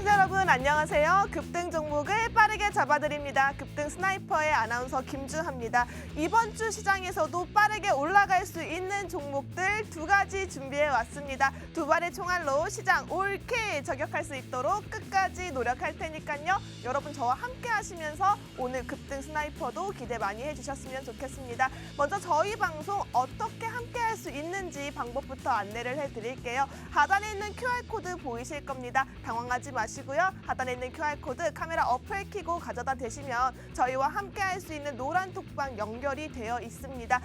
시청자 여러분 안녕하세요. 급등 종목을 빠르게 잡아드립니다. 급등 스나이퍼의 아나운서 김주하입니다. 이번 주 시장에서도 빠르게 올라갈 수 있는 종목들 두 가지 준비해 왔습니다. 두 발의 총알로 시장 옳게 저격할 수 있도록 끝까지 노력할 테니까요. 여러분 저와 함께 하시면서 오늘 급등 스나이퍼도 기대 많이 해주셨으면 좋겠습니다. 먼저 저희 방송 어떻게 함께 할 수 있는지 방법부터 안내를 해드릴게요. 하단에 있는 QR코드 보이실 겁니다. 당황하지 마시고요. 하단에 있는 QR코드 카메라 어플 켜고 가져다 대시면 저희와 함께 할 수 있는 노란 톡방 연결이 되어 있습니다.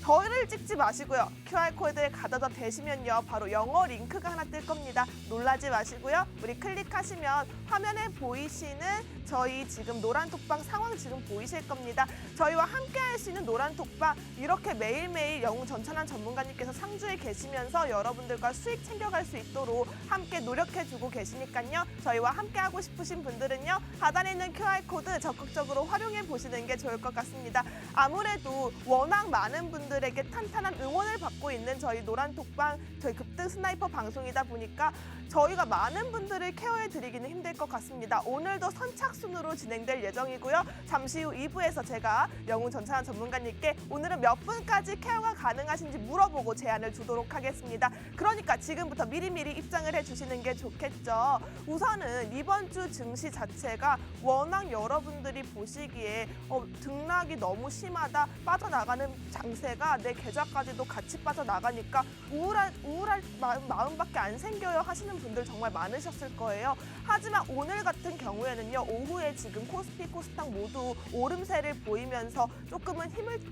저를 찍지 마시고요. QR코드를 가져다 대시면요. 바로 영어 링크가 하나 뜰 겁니다. 놀라지 마시고요. 우리 클릭하시면 화면에 보이시는 저희 지금 노란 톡방 상황 지금 보이실 겁니다. 저희와 함께 할 수 있는 노란 톡방 이렇게 매일매일 영웅 전찬환 전문가님께서 상주에 계시면서 여러분들과 수익 챙겨갈 수 있도록 함께 노력해주고 계시니까요. 저희와 함께 하고 싶으신 분들은요. 하단에 있는 QR코드 적극적으로 활용해 보시는 게 좋을 것 같습니다. 아무래도 워낙 많은 분들에게 탄탄한 응원을 받고 있는 저희 노란 톡방, 저희 급등 스나이퍼 방송이다 보니까 저희가 많은 분들을 케어해 드리기는 힘들 것 같습니다. 오늘도 선착순으로 진행될 예정이고요. 잠시 후 2부에서 제가 영웅 전찬환 전문가님께 오늘은 몇 분까지 케어가 가능하신지 물어보고 제안을 주도록 하겠습니다. 그러니까 지금부터 미리미리 입장을 해주시는 게 좋겠죠. 우선은 이번 주 증시 자체가 워낙 여러분들이 보시기에 등락이 너무 심하다, 빠져나가는 장세가 내 계좌까지도 같이 빠져나가니까 우울할 마음밖에 안 생겨요 하시는 분들 정말 많으셨을 거예요. 하지만 오늘 같은 경우에는요. 오후에 지금 코스피, 코스닥 모두 오름세를 보이면서 조금은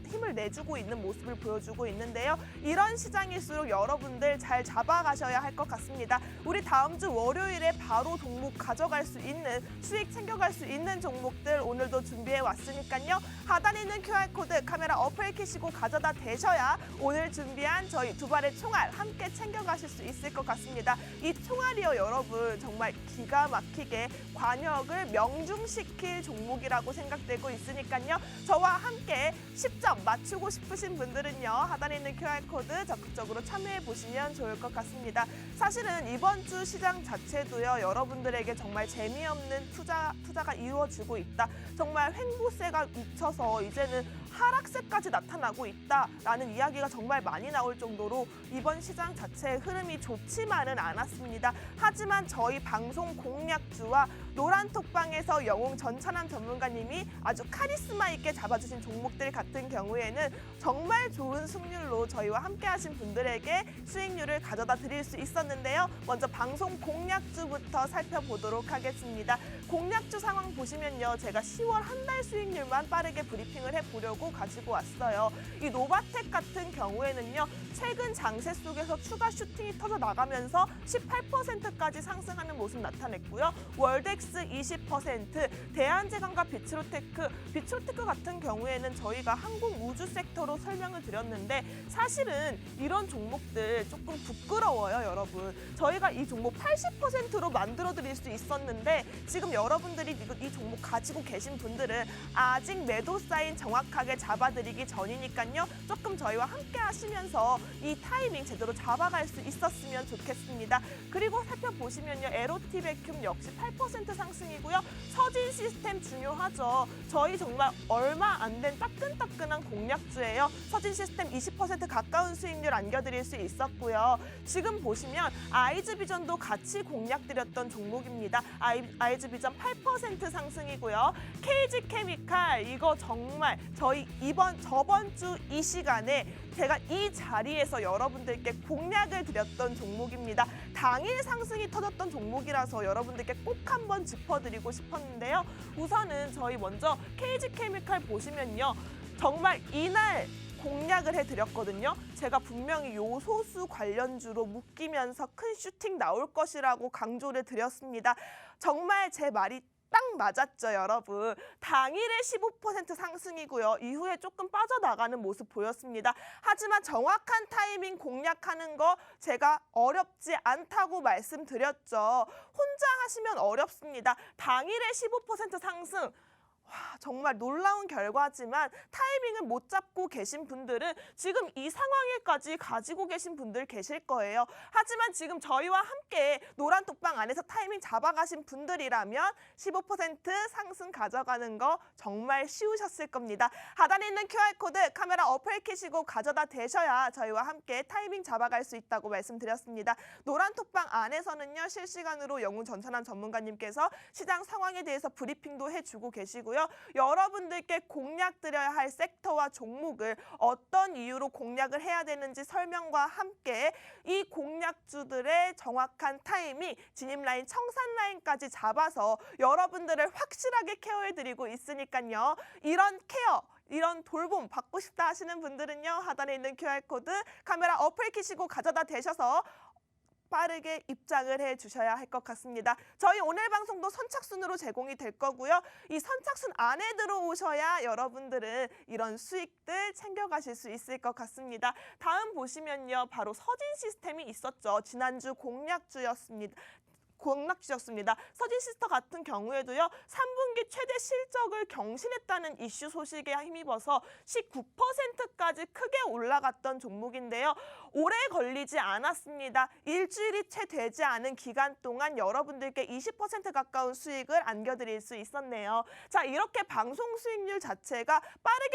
힘을 내주고 있는 모습을 보여주고 있는데요. 이런 시장일수록 여러분들 잘 잡아가셔야 할 것 같습니다. 우리 다음 주 월요일에 바로 종목 가져갈 수 있는, 수익 챙겨갈 수 있는 종목들 오늘도 준비해 왔으니까요. 하단에 있는 QR코드 카메라 어플 켜시고 가져다 대셔야 오늘 준비한 저희 두 발의 총알 함께 챙겨가실 수 있을 것 같습니다. 이 총알이요 여러분 정말 기가 막히게 관역을 명중시킬 종목이라고 생각되고 있으니까요. 저와 함께 10점 맞추고 싶으신 분들은요. 하단에 있는 QR코드 적극적으로 참여해 보시면 좋을 것 같습니다. 사실은 이번 주 시장 자체도요. 여러분들에게 정말 재미없는 투자가 이루어지고 있다. 정말 횡보세가 미쳐서 이제는 하락세까지 나타나고 있다라는 이야기가 정말 많이 나올 정도로 이번 시장 자체의 흐름이 좋지만은 않았습니다. 하지만 저희 방송 공략주와 노란톡방에서 영웅 전찬환 전문가님이 아주 카리스마 있게 잡아주신 종목들 같은 경우에는 정말 좋은 승률로 저희와 함께 하신 분들에게 수익률을 가져다 드릴 수 있었는데요. 먼저 방송 공략주부터 살펴보도록 하겠습니다. 공략주 상황 보시면요. 제가 10월 한 달 수익률만 빠르게 브리핑을 해보려고 가지고 왔어요. 이 노바텍 같은 경우에는요. 최근 장세 속에서 추가 슈팅이 터져 나가면서 18%까지 상승하는 모습 나타냈고요. 월덱스 20%, 대한제강과 비츠로테크 같은 경우에는 저희가 항공 우주 섹터로 설명을 드렸는데 사실은 이런 종목들 조금 부끄러워요, 여러분. 저희가 이 종목 80%로 만들어 드릴 수 있었는데 지금 여러분들이 이 종목 가지고 계신 분들은 아직 매도 사인 정확하게 잡아드리기 전이니까요. 조금 저희와 함께 하시면서 이 타이밍 제대로 잡아갈 수 있었으면 좋겠습니다. 그리고 살펴보시면요. 에로티 베큐um 역시 8% 상승이고요. 서진 시스템 중요하죠. 저희 정말 얼마 안 된 따끈따끈한 공략주예요. 서진 시스템 20% 가까운 수익률 안겨드릴 수 있었고요. 지금 보시면 아이즈비전도 같이 공략드렸던 종목입니다. 아이즈비전 8% 상승이고요. KG케미칼 이거 정말 저희 저번 주 이 시간에 제가 이 자리에서 여러분들께 공략을 드렸던 종목입니다. 당일 상승이 터졌던 종목이라서 여러분들께 꼭 한번 짚어드리고 싶었는데요. 우선은 저희 먼저 KG케미칼 보시면요. 정말 이날 공략을 해드렸거든요. 제가 분명히 요소수 관련주로 묶이면서 큰 슈팅 나올 것이라고 강조를 드렸습니다. 정말 제 말이 딱 맞았죠, 여러분. 당일에 15% 상승이고요. 이후에 조금 빠져나가는 모습 보였습니다. 하지만 정확한 타이밍 공략하는 거 제가 어렵지 않다고 말씀드렸죠. 혼자 하시면 어렵습니다. 당일에 15% 상승. 정말 놀라운 결과지만 타이밍을 못 잡고 계신 분들은 지금 이 상황에까지 가지고 계신 분들 계실 거예요. 하지만 지금 저희와 함께 노란 톡방 안에서 타이밍 잡아가신 분들이라면 15% 상승 가져가는 거 정말 쉬우셨을 겁니다. 하단에 있는 QR코드 카메라 어플 켜시고 가져다 대셔야 저희와 함께 타이밍 잡아갈 수 있다고 말씀드렸습니다. 노란 톡방 안에서는요, 실시간으로 영웅 전찬환 전문가님께서 시장 상황에 대해서 브리핑도 해주고 계시고요. 여러분들께 공략 드려야 할 섹터와 종목을 어떤 이유로 공략을 해야 되는지 설명과 함께 이 공략주들의 정확한 타이밍, 진입 라인, 청산 라인까지 잡아서 여러분들을 확실하게 케어해드리고 있으니까요. 이런 케어, 이런 돌봄 받고 싶다 하시는 분들은요, 하단에 있는 QR코드 카메라 어플 켜시고 가져다 대셔서 빠르게 입장을 해주셔야 할 것 같습니다. 저희 오늘 방송도 선착순으로 제공이 될 거고요. 이 선착순 안에 들어오셔야 여러분들은 이런 수익들 챙겨가실 수 있을 것 같습니다. 다음 보시면요, 바로 서진 시스템이 있었죠. 지난주 공략주였습니다. 서진 시스터 같은 경우에도요, 3분기 최대 실적을 경신했다는 이슈 소식에 힘입어서 19%까지 크게 올라갔던 종목인데요. 오래 걸리지 않았습니다. 일주일이 채 되지 않은 기간 동안 여러분들께 20% 가까운 수익을 안겨드릴 수 있었네요. 자, 이렇게 방송 수익률 자체가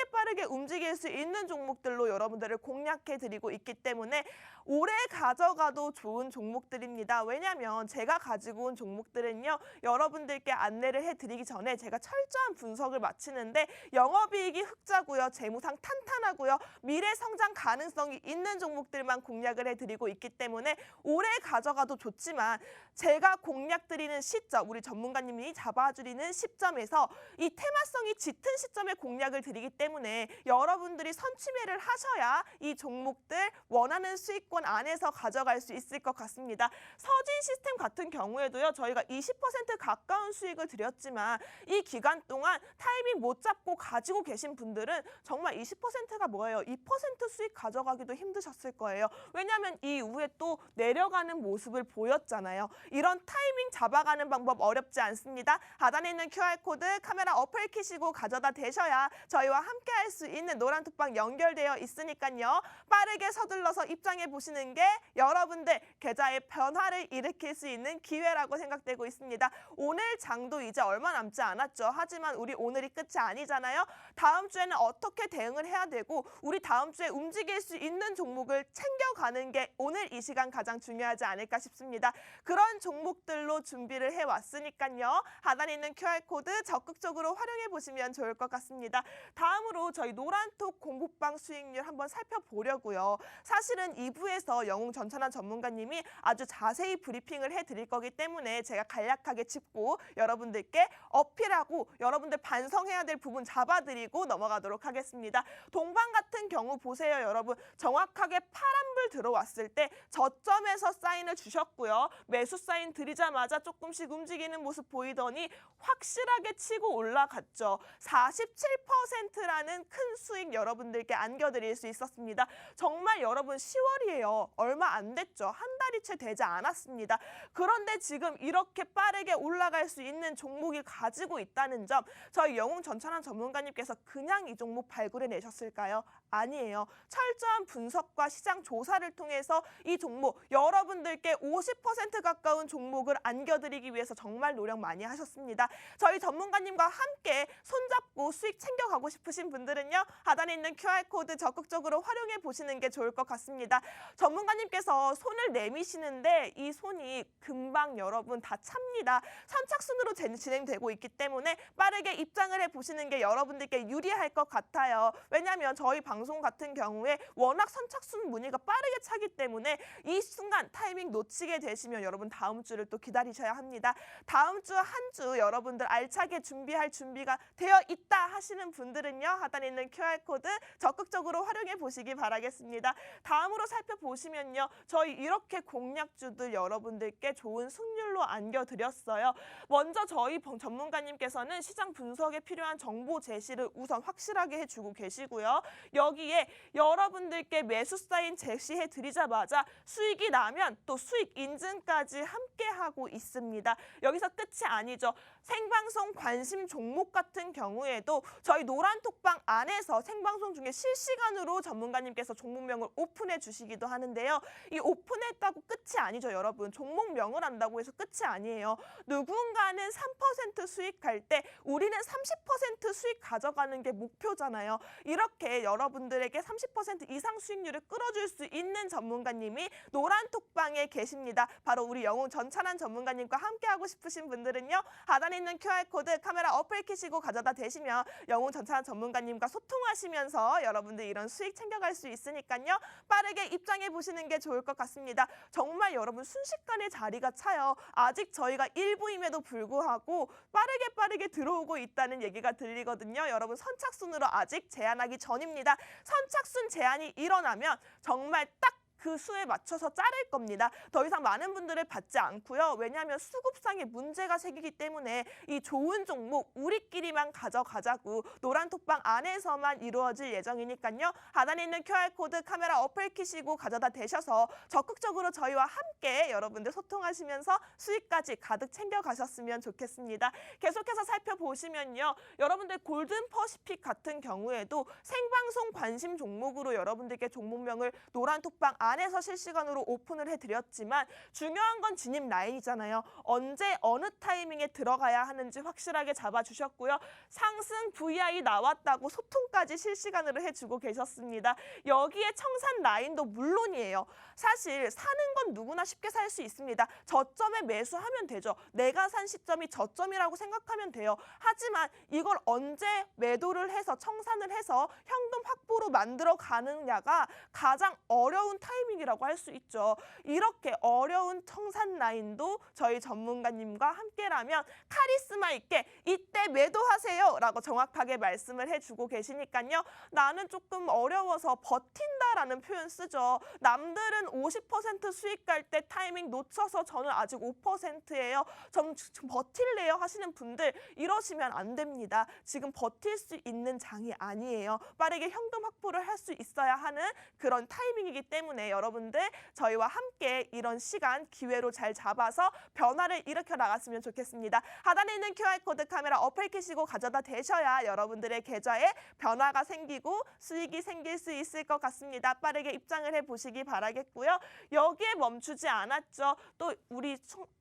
빠르게 움직일 수 있는 종목들로 여러분들을 공략해드리고 있기 때문에 오래 가져가도 좋은 종목들입니다. 왜냐하면 제가 가지고 온 종목들은요, 여러분들께 안내를 해드리기 전에 제가 철저한 분석을 마치는데 영업이익이 흑자고요, 재무상 탄탄하고요, 미래 성장 가능성이 있는 종목들만 공략을 해드리고 있기 때문에 오래 가져가도 좋지만 제가 공략드리는 시점, 우리 전문가님이 잡아주리는 시점에서 이 테마성이 짙은 시점에 공략을 드리기 때문에 여러분들이 선취매를 하셔야 이 종목들 원하는 수익권 안에서 가져갈 수 있을 것 같습니다. 서진 시스템 같은 경우에도요, 저희가 20% 가까운 수익을 드렸지만 이 기간 동안 타이밍 못 잡고 가지고 계신 분들은 정말 20%가 뭐예요? 2% 수익 가져가기도 힘드셨을 거예요. 왜냐하면 이후에 또 내려가는 모습을 보였잖아요. 이런 타이밍 잡아가는 방법 어렵지 않습니다. 하단에 있는 QR코드 카메라 어플 켜시고 가져다 대셔야 저희와 함께 할 수 있는 노란 톡방 연결되어 있으니까요. 빠르게 서둘러서 입장해 보시는 게 여러분들 계좌의 변화를 일으킬 수 있는 기회라고 생각되고 있습니다. 오늘 장도 이제 얼마 남지 않았죠. 하지만 우리 오늘이 끝이 아니잖아요. 다음 주에는 어떻게 대응을 해야 되고 우리 다음 주에 움직일 수 있는 종목을 챙겨가는 게 오늘 이 시간 가장 중요하지 않을까 싶습니다. 그런 종목들로 준비를 해왔으니까요. 하단에 있는 QR코드 적극적으로 활용해 보시면 좋을 것 같습니다. 다음으로 저희 노란톡 공부방 수익률 한번 살펴보려고요. 사실은 2부에서 영웅 전찬환 전문가님이 아주 자세히 브리핑을 해드릴 거기 때문에 제가 간략하게 짚고 여러분들께 어필하고 여러분들 반성해야 될 부분 잡아드리고 넘어가도록 하겠습니다. 동방 같은 경우 보세요, 여러분. 정확하게 파란불 들어왔을 때 저점에서 사인을 주셨고요. 매수 사인 드리자마자 조금씩 움직이는 모습 보이더니 확실하게 치고 올라갔죠. 47%라는 큰 수익 여러분들께 안겨드릴 수 있었습니다. 정말 여러분 10월이에요. 얼마 안 됐죠. 한 달이 채 되지 않았습니다. 그런데 지금 이렇게 빠르게 올라갈 수 있는 종목이 가지고 있다는 점, 저희 영웅 전찬환 전문가님께서 그냥 이 종목 발굴해 내셨을까요? 아니에요. 철저한 분석과 시장 조사를 통해서 이 종목, 여러분들께 50% 가까운 종목을 안겨드리기 위해서 정말 노력 많이 하셨습니다. 저희 전문가님과 함께 손잡고 수익 챙겨가고 싶으신 분들은요, 하단에 있는 QR코드 적극적으로 활용해 보시는 게 좋을 것 같습니다. 전문가님께서 손을 내미시는데 이 손이 금방 여러분 다 찹니다. 선착순으로 진행되고 있기 때문에 빠르게 입장을 해보시는 게 여러분들께 유리할 것 같아요. 왜냐하면 저희 방송 같은 경우에 워낙 선착순 문의가 빠르게 차기 때문에 이 순간 타이밍 놓치게 되시면 여러분 다음 주를 또 기다리셔야 합니다. 다음 주 한 주 여러분들 알차게 준비할 준비가 되어 있다 하시는 분들은요, 하단에 있는 QR코드 적극적으로 활용해 보시기 바라겠습니다. 다음으로 살펴보시면요, 저희 이렇게 공략주들 여러분들께 좋은 승률로 안겨드렸어요. 먼저 저희 전문가님께서는 시장 분석에 필요한 정보 제시를 우선 확실하게 해주고 계시고요. 여기에 여러분들께 매수 사인 제시해 드리자마자 수익이 나면 또 수익 인증까지 함께 하고 있습니다. 여기서 끝이 아니죠. 생방송 관심 종목 같은 경우에도 저희 노란톡방 안에서 생방송 중에 실시간으로 전문가님께서 종목명을 오픈해 주시기도 하는데요. 이 오픈했다고 끝이 아니죠, 여러분. 종목명을 안다고 해서 끝이 아니에요. 누군가는 3% 수익할 때 우리는 30% 수익 가져가는 게 목표잖아요. 이렇게 여러분들에게 30% 이상 수익률을 끌어줄 수 있는 전문가님이 노란톡방에 계십니다. 바로 우리 영웅 전찬환 전문가님과 함께하고 싶으신 분들은요. 하단에 있는 QR코드 카메라 어플 켜시고 가져다 대시면 영웅 전찬환 전문가님과 소통하시면서 여러분들 이런 수익 챙겨갈 수 있으니까요. 빠르게 입장해 보시는 게 좋을 것 같습니다. 정말 여러분 순식간에 자리가 차요. 아직 저희가 1부임에도 불구하고 빠르게 들어오고 있다는 얘기가 들리거든요. 여러분 선착순으로 아직 제한하기 전입니다. 선착순 제한이 일어나면 정말 딱 그 수에 맞춰서 자를 겁니다. 더 이상 많은 분들을 받지 않고요. 왜냐하면 수급상에 문제가 생기기 때문에 이 좋은 종목 우리끼리만 가져가자고 노란톡방 안에서만 이루어질 예정이니까요. 하단에 있는 QR코드 카메라 어플 켜시고 가져다 대셔서 적극적으로 저희와 함께 여러분들 소통하시면서 수익까지 가득 챙겨가셨으면 좋겠습니다. 계속해서 살펴보시면요. 여러분들 골든퍼시픽 같은 경우에도 생방송 관심 종목으로 여러분들께 종목명을 노란톡방 안에서 실시간으로 오픈을 해드렸지만 중요한 건 진입 라인이잖아요. 언제 어느 타이밍에 들어가야 하는지 확실하게 잡아주셨고요. 상승 VI 나왔다고 소통까지 실시간으로 해주고 계셨습니다. 여기에 청산 라인도 물론이에요. 사실 사는 건 누구나 쉽게 살 수 있습니다. 저점에 매수하면 되죠. 내가 산 시점이 저점이라고 생각하면 돼요. 하지만 이걸 언제 매도를 해서 청산을 해서 현금 확보로 만들어 가느냐가 가장 어려운 타이밍이라고 할 수 있죠. 이렇게 어려운 청산 라인도 저희 전문가님과 함께라면 카리스마 있게 이때 매도하세요 라고 정확하게 말씀을 해주고 계시니까요. 나는 조금 어려워서 버틴다라는 표현 쓰죠. 남들은 50% 수익 갈 때 타이밍 놓쳐서 저는 아직 5%예요. 좀 버틸래요 하시는 분들 이러시면 안 됩니다. 지금 버틸 수 있는 장이 아니에요. 빠르게 현금 확보를 할 수 있어야 하는 그런 타이밍이기 때문에 여러분들 저희와 함께 이런 시간 기회로 잘 잡아서 변화를 일으켜 나갔으면 좋겠습니다. 하단에 있는 QR코드 카메라 어플 켜시고 가져다 대셔야 여러분들의 계좌에 변화가 생기고 수익이 생길 수 있을 것 같습니다. 빠르게 입장을 해보시기 바라겠고요. 여기에 멈추지 않았죠. 또 우리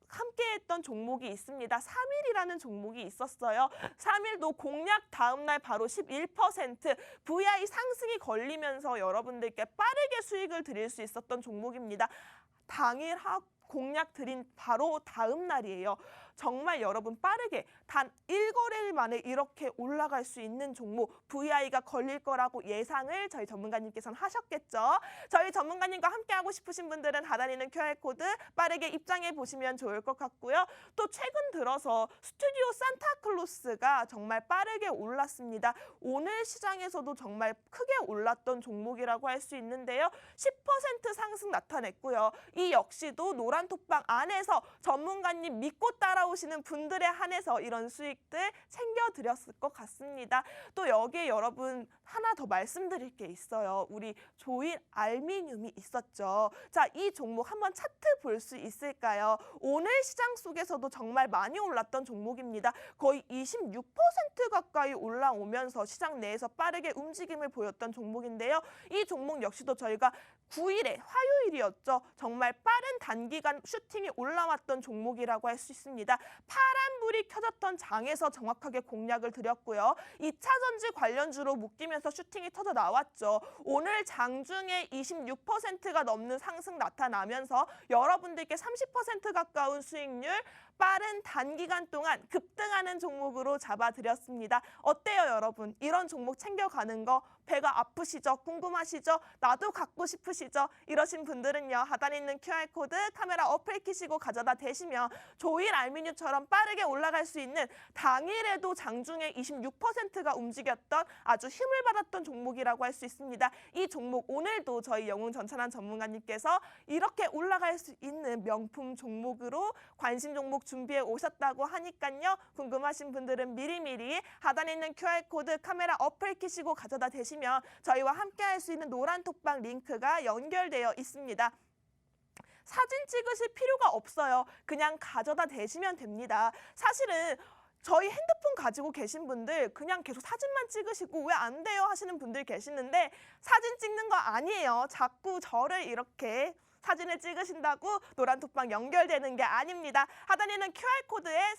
함께했던 종목이 있습니다. 3일이라는 종목이 있었어요. 3일도 공략 다음날 바로 11% VI 상승이 걸리면서 여러분들께 빠르게 수익을 드릴 수 있었던 종목입니다. 당일 공략 드린 바로 다음 날이에요. 정말 여러분 빠르게 단 1거래일 만에 이렇게 올라갈 수 있는 종목 VI가 걸릴 거라고 예상을 저희 전문가님께서는 하셨겠죠. 저희 전문가님과 함께하고 싶으신 분들은 하단에 있는 QR코드 빠르게 입장해 보시면 좋을 것 같고요. 또 최근 들어서 스튜디오 산타클로스가 정말 빠르게 올랐습니다. 오늘 시장에서도 정말 크게 올랐던 종목이라고 할 수 있는데요. 10% 상승 나타냈고요. 이 역시도 노란톡방 안에서 전문가님 믿고 따라오시는 분들에 한해서 이런 수익들 챙겨드렸을 것 같습니다. 또 여기에 여러분 하나 더 말씀드릴 게 있어요. 우리 조일 알미늄이 있었죠. 자, 이 종목 한번 차트 볼 수 있을까요? 오늘 시장 속에서도 정말 많이 올랐던 종목입니다. 거의 26% 가까이 올라오면서 시장 내에서 빠르게 움직임을 보였던 종목인데요. 이 종목 역시도 저희가 9일에 화요일이었죠. 정말 빠른 단기간 슈팅이 올라왔던 종목이라고 할 수 있습니다. 파란불이 켜졌던 장에서 정확하게 공략을 드렸고요. 2차 전지 관련주로 묶이면서 슈팅이 터져 나왔죠. 오늘 장중에 26%가 넘는 상승 나타나면서 여러분들께 30% 가까운 수익률 빠른 단기간 동안 급등하는 종목으로 잡아드렸습니다. 어때요, 여러분? 이런 종목 챙겨가는 거 배가 아프시죠? 궁금하시죠? 나도 갖고 싶으시죠? 이러신 분들은요. 하단에 있는 QR코드 카메라 어플 켜시고 가져다 대시면 조일 알미늄처럼 빠르게 올라갈 수 있는 당일에도 장중에 26%가 움직였던 아주 힘을 받았던 종목이라고 할 수 있습니다. 이 종목 오늘도 저희 영웅 전찬환 전문가님께서 이렇게 올라갈 수 있는 명품 종목으로 관심 종목 준비해 오셨다고 하니까요. 궁금하신 분들은 미리미리 하단에 있는 QR코드 카메라 어플 켜시고 가져다 대시면 보시면 저희와 함께 할 수 있는 노란톡방 링크가 연결되어 있습니다. 사진 찍으실 필요가 없어요. 그냥 가져다 대시면 됩니다. 사실은 저희 핸드폰 가지고 계신 분들 그냥 계속 사진만 찍으시고 왜 안 돼요 하시는 분들 계시는데 사진 찍는 거 아니에요. 자꾸 저를 이렇게 사진을 찍으신다고 노란톡방 연결되는 게 아닙니다. 하단에 있는 QR코드에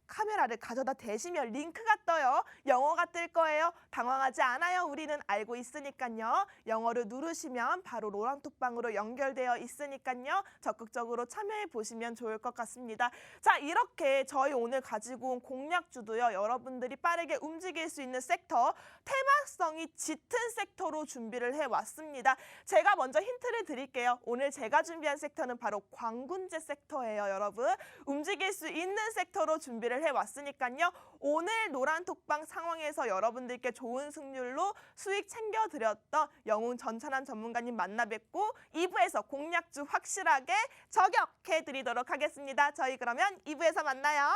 카메라를 가져다 대시면 링크가 떠요. 영어가 뜰 거예요. 당황하지 않아요. 우리는 알고 있으니까요. 영어를 누르시면 바로 노란톡방으로 연결되어 있으니까요. 적극적으로 참여해 보시면 좋을 것 같습니다. 자, 이렇게 저희 오늘 가지고 온 공략주도요. 여러분들이 빠르게 움직일 수 있는 섹터, 테마성이 짙은 섹터로 준비를 해왔습니다. 제가 먼저 힌트를 드릴게요. 오늘 제가 준비한 섹터는 바로 광군제 섹터예요, 여러분. 움직일 수 있는 섹터로 준비를 해왔으니까요. 오늘 노란톡방 상황에서 여러분들께 좋은 승률로 수익 챙겨드렸던 영웅 전찬환 전문가님 만나 뵙고 2부에서 공략주 확실하게 저격해드리도록 하겠습니다. 저희 그러면 2부에서 만나요.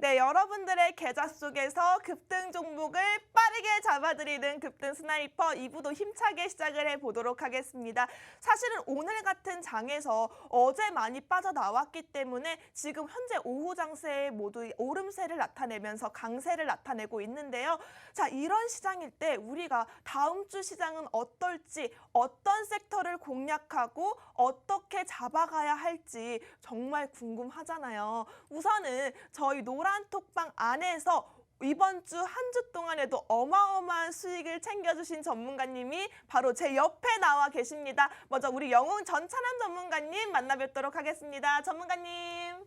네, 여러분들의 계좌 속에서 급등 종목을 빠르게 잡아드리는 급등 스나이퍼 2부도 힘차게 시작을 해보도록 하겠습니다. 사실은 오늘 같은 장에서 어제 많이 빠져나왔기 때문에 지금 현재 오후 장세에 모두 오름세를 나타내면서 강세를 나타내고 있는데요. 자, 이런 시장일 때 우리가 다음 주 시장은 어떨지, 어떤 섹터를 공략하고 어떻게 잡아가야 할지 정말 궁금하잖아요. 우선은 저희 노란톡방 안에서 이번 주 한 주 동안에도 어마어마한 수익을 챙겨주신 전문가님이 바로 제 옆에 나와 계십니다. 먼저 우리 영웅 전찬환 전문가님 만나 뵙도록 하겠습니다. 전문가님.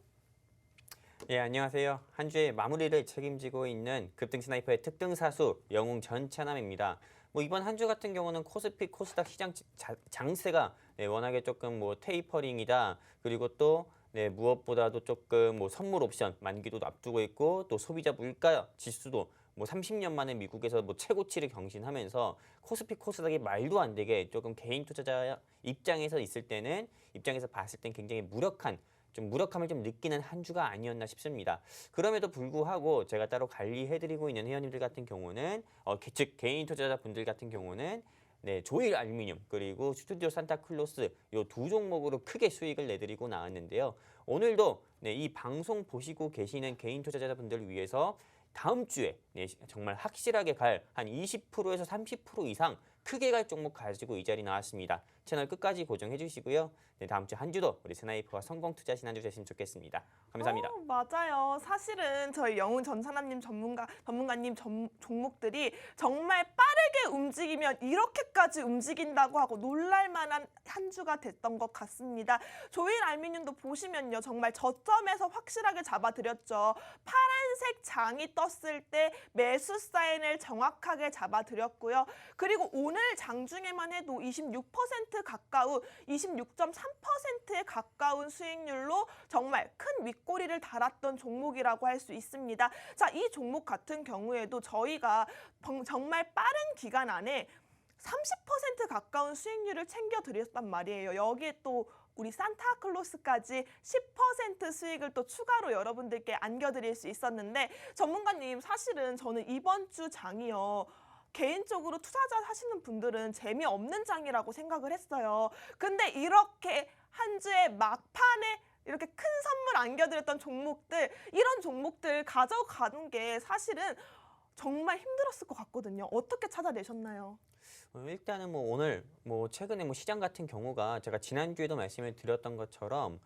예, 안녕하세요. 한 주의 마무리를 책임지고 있는 급등 스나이퍼의 특등 사수 영웅 전찬환입니다. 이번 한 주 같은 경우는 코스피, 코스닥 시장 장세가 워낙에 조금 테이퍼링이다. 그리고 또 무엇보다도 조금 선물 옵션 만기도 앞두고 있고 또 소비자 물가 지수도 30년 만에 미국에서 최고치를 경신하면서 코스피, 코스닥이 말도 안 되게 조금 개인 투자자 입장에서 봤을 땐 굉장히 무력함을 좀 느끼는 한 주가 아니었나 싶습니다. 그럼에도 불구하고 제가 따로 관리해드리고 있는 회원님들 같은 경우는 즉 개인 투자자분들 같은 경우는 조일 알루미늄 그리고 스튜디오 산타클로스 이 두 종목으로 크게 수익을 내드리고 나왔는데요. 오늘도 이 방송 보시고 계시는 개인 투자자분들을 위해서 다음 주에 정말 확실하게 갈 한 20%에서 30% 이상 크게 갈 종목 가지고 이 자리 나왔습니다. 채널 끝까지 고정해 주시고요. 다음 주 한 주도 우리 스나이퍼와 성공 투자하신 한 주 되시면 좋겠습니다. 감사합니다. 맞아요. 사실은 저희 영웅 전찬환님 전문가님 종목들이 정말 빠르게 움직이면 이렇게까지 움직인다고 하고 놀랄만한 한 주가 됐던 것 같습니다. 조일 알루미늄도 보시면요. 정말 저점에서 확실하게 잡아드렸죠. 파란색 장이 떴을 때 매수 사인을 정확하게 잡아드렸고요. 그리고 오늘 장중에만 해도 26% 가까운 26.3%에 가까운 수익률로 정말 큰 윗꼬리를 달았던 종목이라고 할 수 있습니다. 자, 이 종목 같은 경우에도 저희가 정말 빠른 기간 안에 30% 가까운 수익률을 챙겨드렸단 말이에요. 여기에 또 우리 산타클로스까지 10% 수익을 또 추가로 여러분들께 안겨드릴 수 있었는데 전문가님 사실은 저는 이번 주 장이요. 개인적으로 투자자 하시는 분들은 재미없는 장이라고 생각을 했어요. 근데 이렇게 한 주의 막판에 이렇게 큰 선물 안겨드렸던 종목들, 이런 종목들 가져가는 게 사실은 정말 힘들었을 것 같거든요. 어떻게 찾아내셨나요? 일단은 오늘 최근에 시장 같은 경우가 제가 지난주에도 말씀을 드렸던 것처럼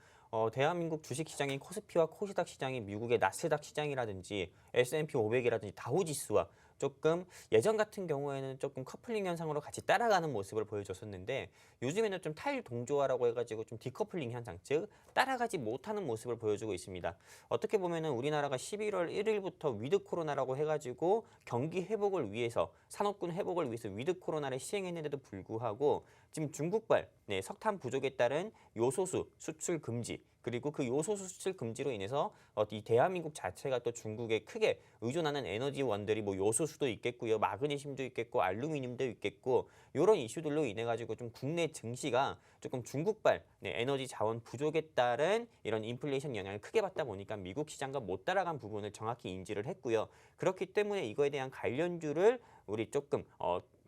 대한민국 주식 시장인 코스피와 코스닥 시장이 미국의 나스닥 시장이라든지 S&P 500이라든지 다우지수와 조금 예전 같은 경우에는 조금 커플링 현상으로 같이 따라가는 모습을 보여줬었는데 요즘에는 좀 탈동조화라고 해가지고 좀 디커플링 현상, 즉 따라가지 못하는 모습을 보여주고 있습니다. 어떻게 보면은 우리나라가 11월 1일부터 위드 코로나라고 해가지고 경기 회복을 위해서 산업군 회복을 위해서 위드 코로나를 시행했는데도 불구하고 지금 중국발 석탄 부족에 따른 요소수 수출 금지 그리고 그 요소수 수출 금지로 인해서 이 대한민국 자체가 또 중국에 크게 의존하는 에너지원들이 요소수도 있겠고요, 마그네슘도 있겠고, 알루미늄도 있겠고 이런 이슈들로 인해 가지고 좀 국내 증시가 조금 중국발 에너지 자원 부족에 따른 이런 인플레이션 영향을 크게 받다 보니까 미국 시장과 못 따라간 부분을 정확히 인지를 했고요. 그렇기 때문에 이거에 대한 관련주를 우리 조금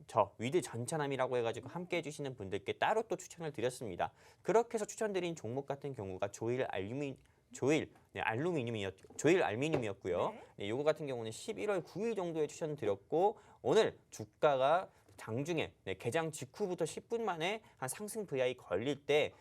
저 위드 전차남이라고 해가지고 함께 해주시는 분들께 따로 또 추천을 드렸습니다. 그렇게 해서 추천드린 종목 같은 경우가 조일 알루미늄이었고요. 네. 요거 같은 경우는 11월 9일 정도에 추천드렸고 오늘 주가가 장중에 개장 직후부터 10분 만에 한 상승 VI 걸릴 때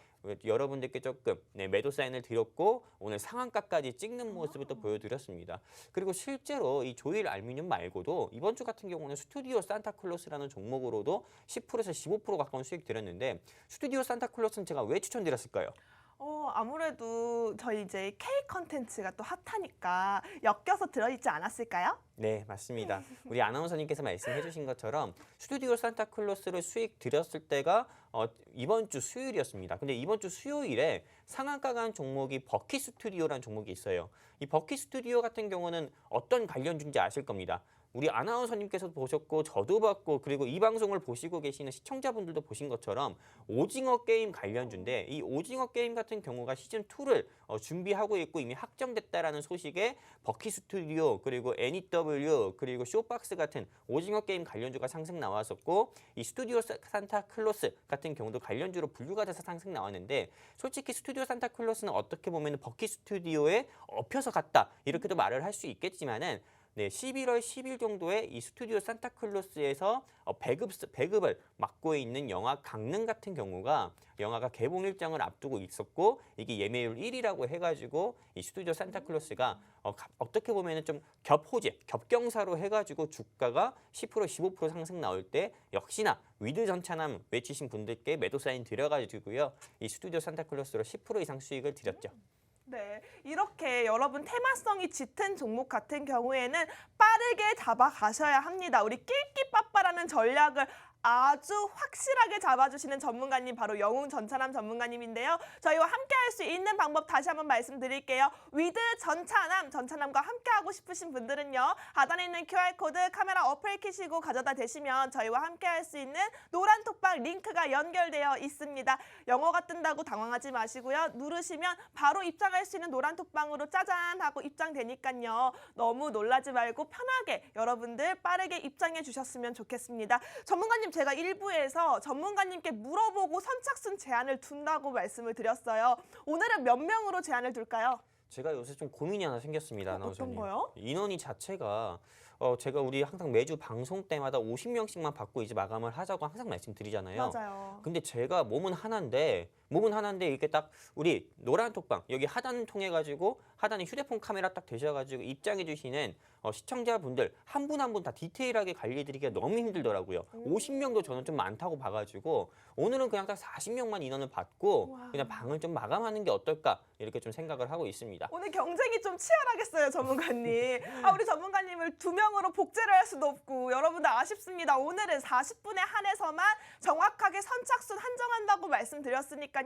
여러분들께 조금 매도 사인을 드렸고 오늘 상한가까지 찍는 모습을 또 보여드렸습니다. 그리고 실제로 이 조일 알루미늄 말고도 이번 주 같은 경우는 스튜디오 산타클로스라는 종목으로도 10%에서 15% 가까운 수익 드렸는데 스튜디오 산타클로스는 제가 왜 추천드렸을까요? 아무래도 저희 이제 K 컨텐츠가 또 핫하니까 엮여서 들어있지 않았을까요? 네, 맞습니다. 우리 아나운서님께서 말씀해 주신 것처럼 스튜디오 산타클로스를 수익 드렸을 때가 이번 주 수요일이었습니다. 근데 이번 주 수요일에 상한가 간 종목이 버킷 스튜디오라는 종목이 있어요. 이 버킷 스튜디오 같은 경우는 어떤 관련주인지 아실 겁니다. 우리 아나운서님께서도 보셨고 저도 봤고 그리고 이 방송을 보시고 계시는 시청자분들도 보신 것처럼 오징어 게임 관련주인데 이 오징어 게임 같은 경우가 시즌2를 준비하고 있고 이미 확정됐다라는 소식에 버킷 스튜디오 그리고 NEW 그리고 쇼박스 같은 오징어 게임 관련주가 상승 나왔었고 이 스튜디오 산타클로스 같은 경우도 관련주로 분류가 돼서 상승 나왔는데 솔직히 스튜디오 산타클로스는 어떻게 보면 버킷 스튜디오에 엎혀서 갔다 이렇게도 말을 할 수 있겠지만은 11월 10일 정도에 이 스튜디오 산타클로스에서 배급을 맡고 있는 영화 강릉 같은 경우가 영화가 개봉 일정을 앞두고 있었고 이게 예매율 1위라고 해가지고 이 스튜디오 산타클로스가 어떻게 보면은 좀 겹호재, 겹경사로 해가지고 주가가 10% 15% 상승 나올 때 역시나 위드 전차남 외치신 분들께 매도 사인 드려가지고요 이 스튜디오 산타클로스로 10% 이상 수익을 드렸죠. 네, 이렇게 여러분 테마성이 짙은 종목 같은 경우에는 빠르게 잡아가셔야 합니다. 우리 낄끼빠빠라는 전략을 아주 확실하게 잡아주시는 전문가님 바로 영웅 전차남 전문가님인데요. 저희와 함께할 수 있는 방법 다시 한번 말씀드릴게요. 위드 전차남과 함께하고 싶으신 분들은요. 하단에 있는 QR코드 카메라 어플 키시고 가져다 대시면 저희와 함께할 수 있는 노란 톡방 링크가 연결되어 있습니다. 영어가 뜬다고 당황하지 마시고요. 누르시면 바로 입장할 수 있는 노란 톡방으로 짜잔 하고 입장되니까요. 너무 놀라지 말고 편하게 여러분들 빠르게 입장해 주셨으면 좋겠습니다. 전문가님 제가 1부에서 전문가님께 물어보고 선착순 제한을 둔다고 말씀을 드렸어요. 오늘은 몇 명으로 제한을 둘까요? 제가 요새 좀 고민이 하나 생겼습니다, 아나운서님. 어떤 거요? 인원이 자체가 제가 우리 항상 매주 방송 때마다 50명씩만 받고 이제 마감을 하자고 항상 말씀드리잖아요. 맞아요. 근데 제가 몸은 하나인데 이렇게 딱 우리 노란 톡방 여기 하단 통해 가지고 하단에 휴대폰 카메라 딱 대셔가지고 입장해 주시는 시청자분들 한 분 한 분 다 디테일하게 관리드리기가 너무 힘들더라고요. 50명도 저는 좀 많다고 봐가지고 오늘은 그냥 딱 40명만 인원을 받고 우와. 그냥 방을 좀 마감하는 게 어떨까 이렇게 좀 생각을 하고 있습니다. 오늘 경쟁이 좀 치열하겠어요, 전문가님. 우리 전문가님을 2명으로 복제를 할 수도 없고 여러분들 아쉽습니다. 오늘은 40분에 한해서만 정확하게 선착순 한정한다고 말씀드렸으니까요.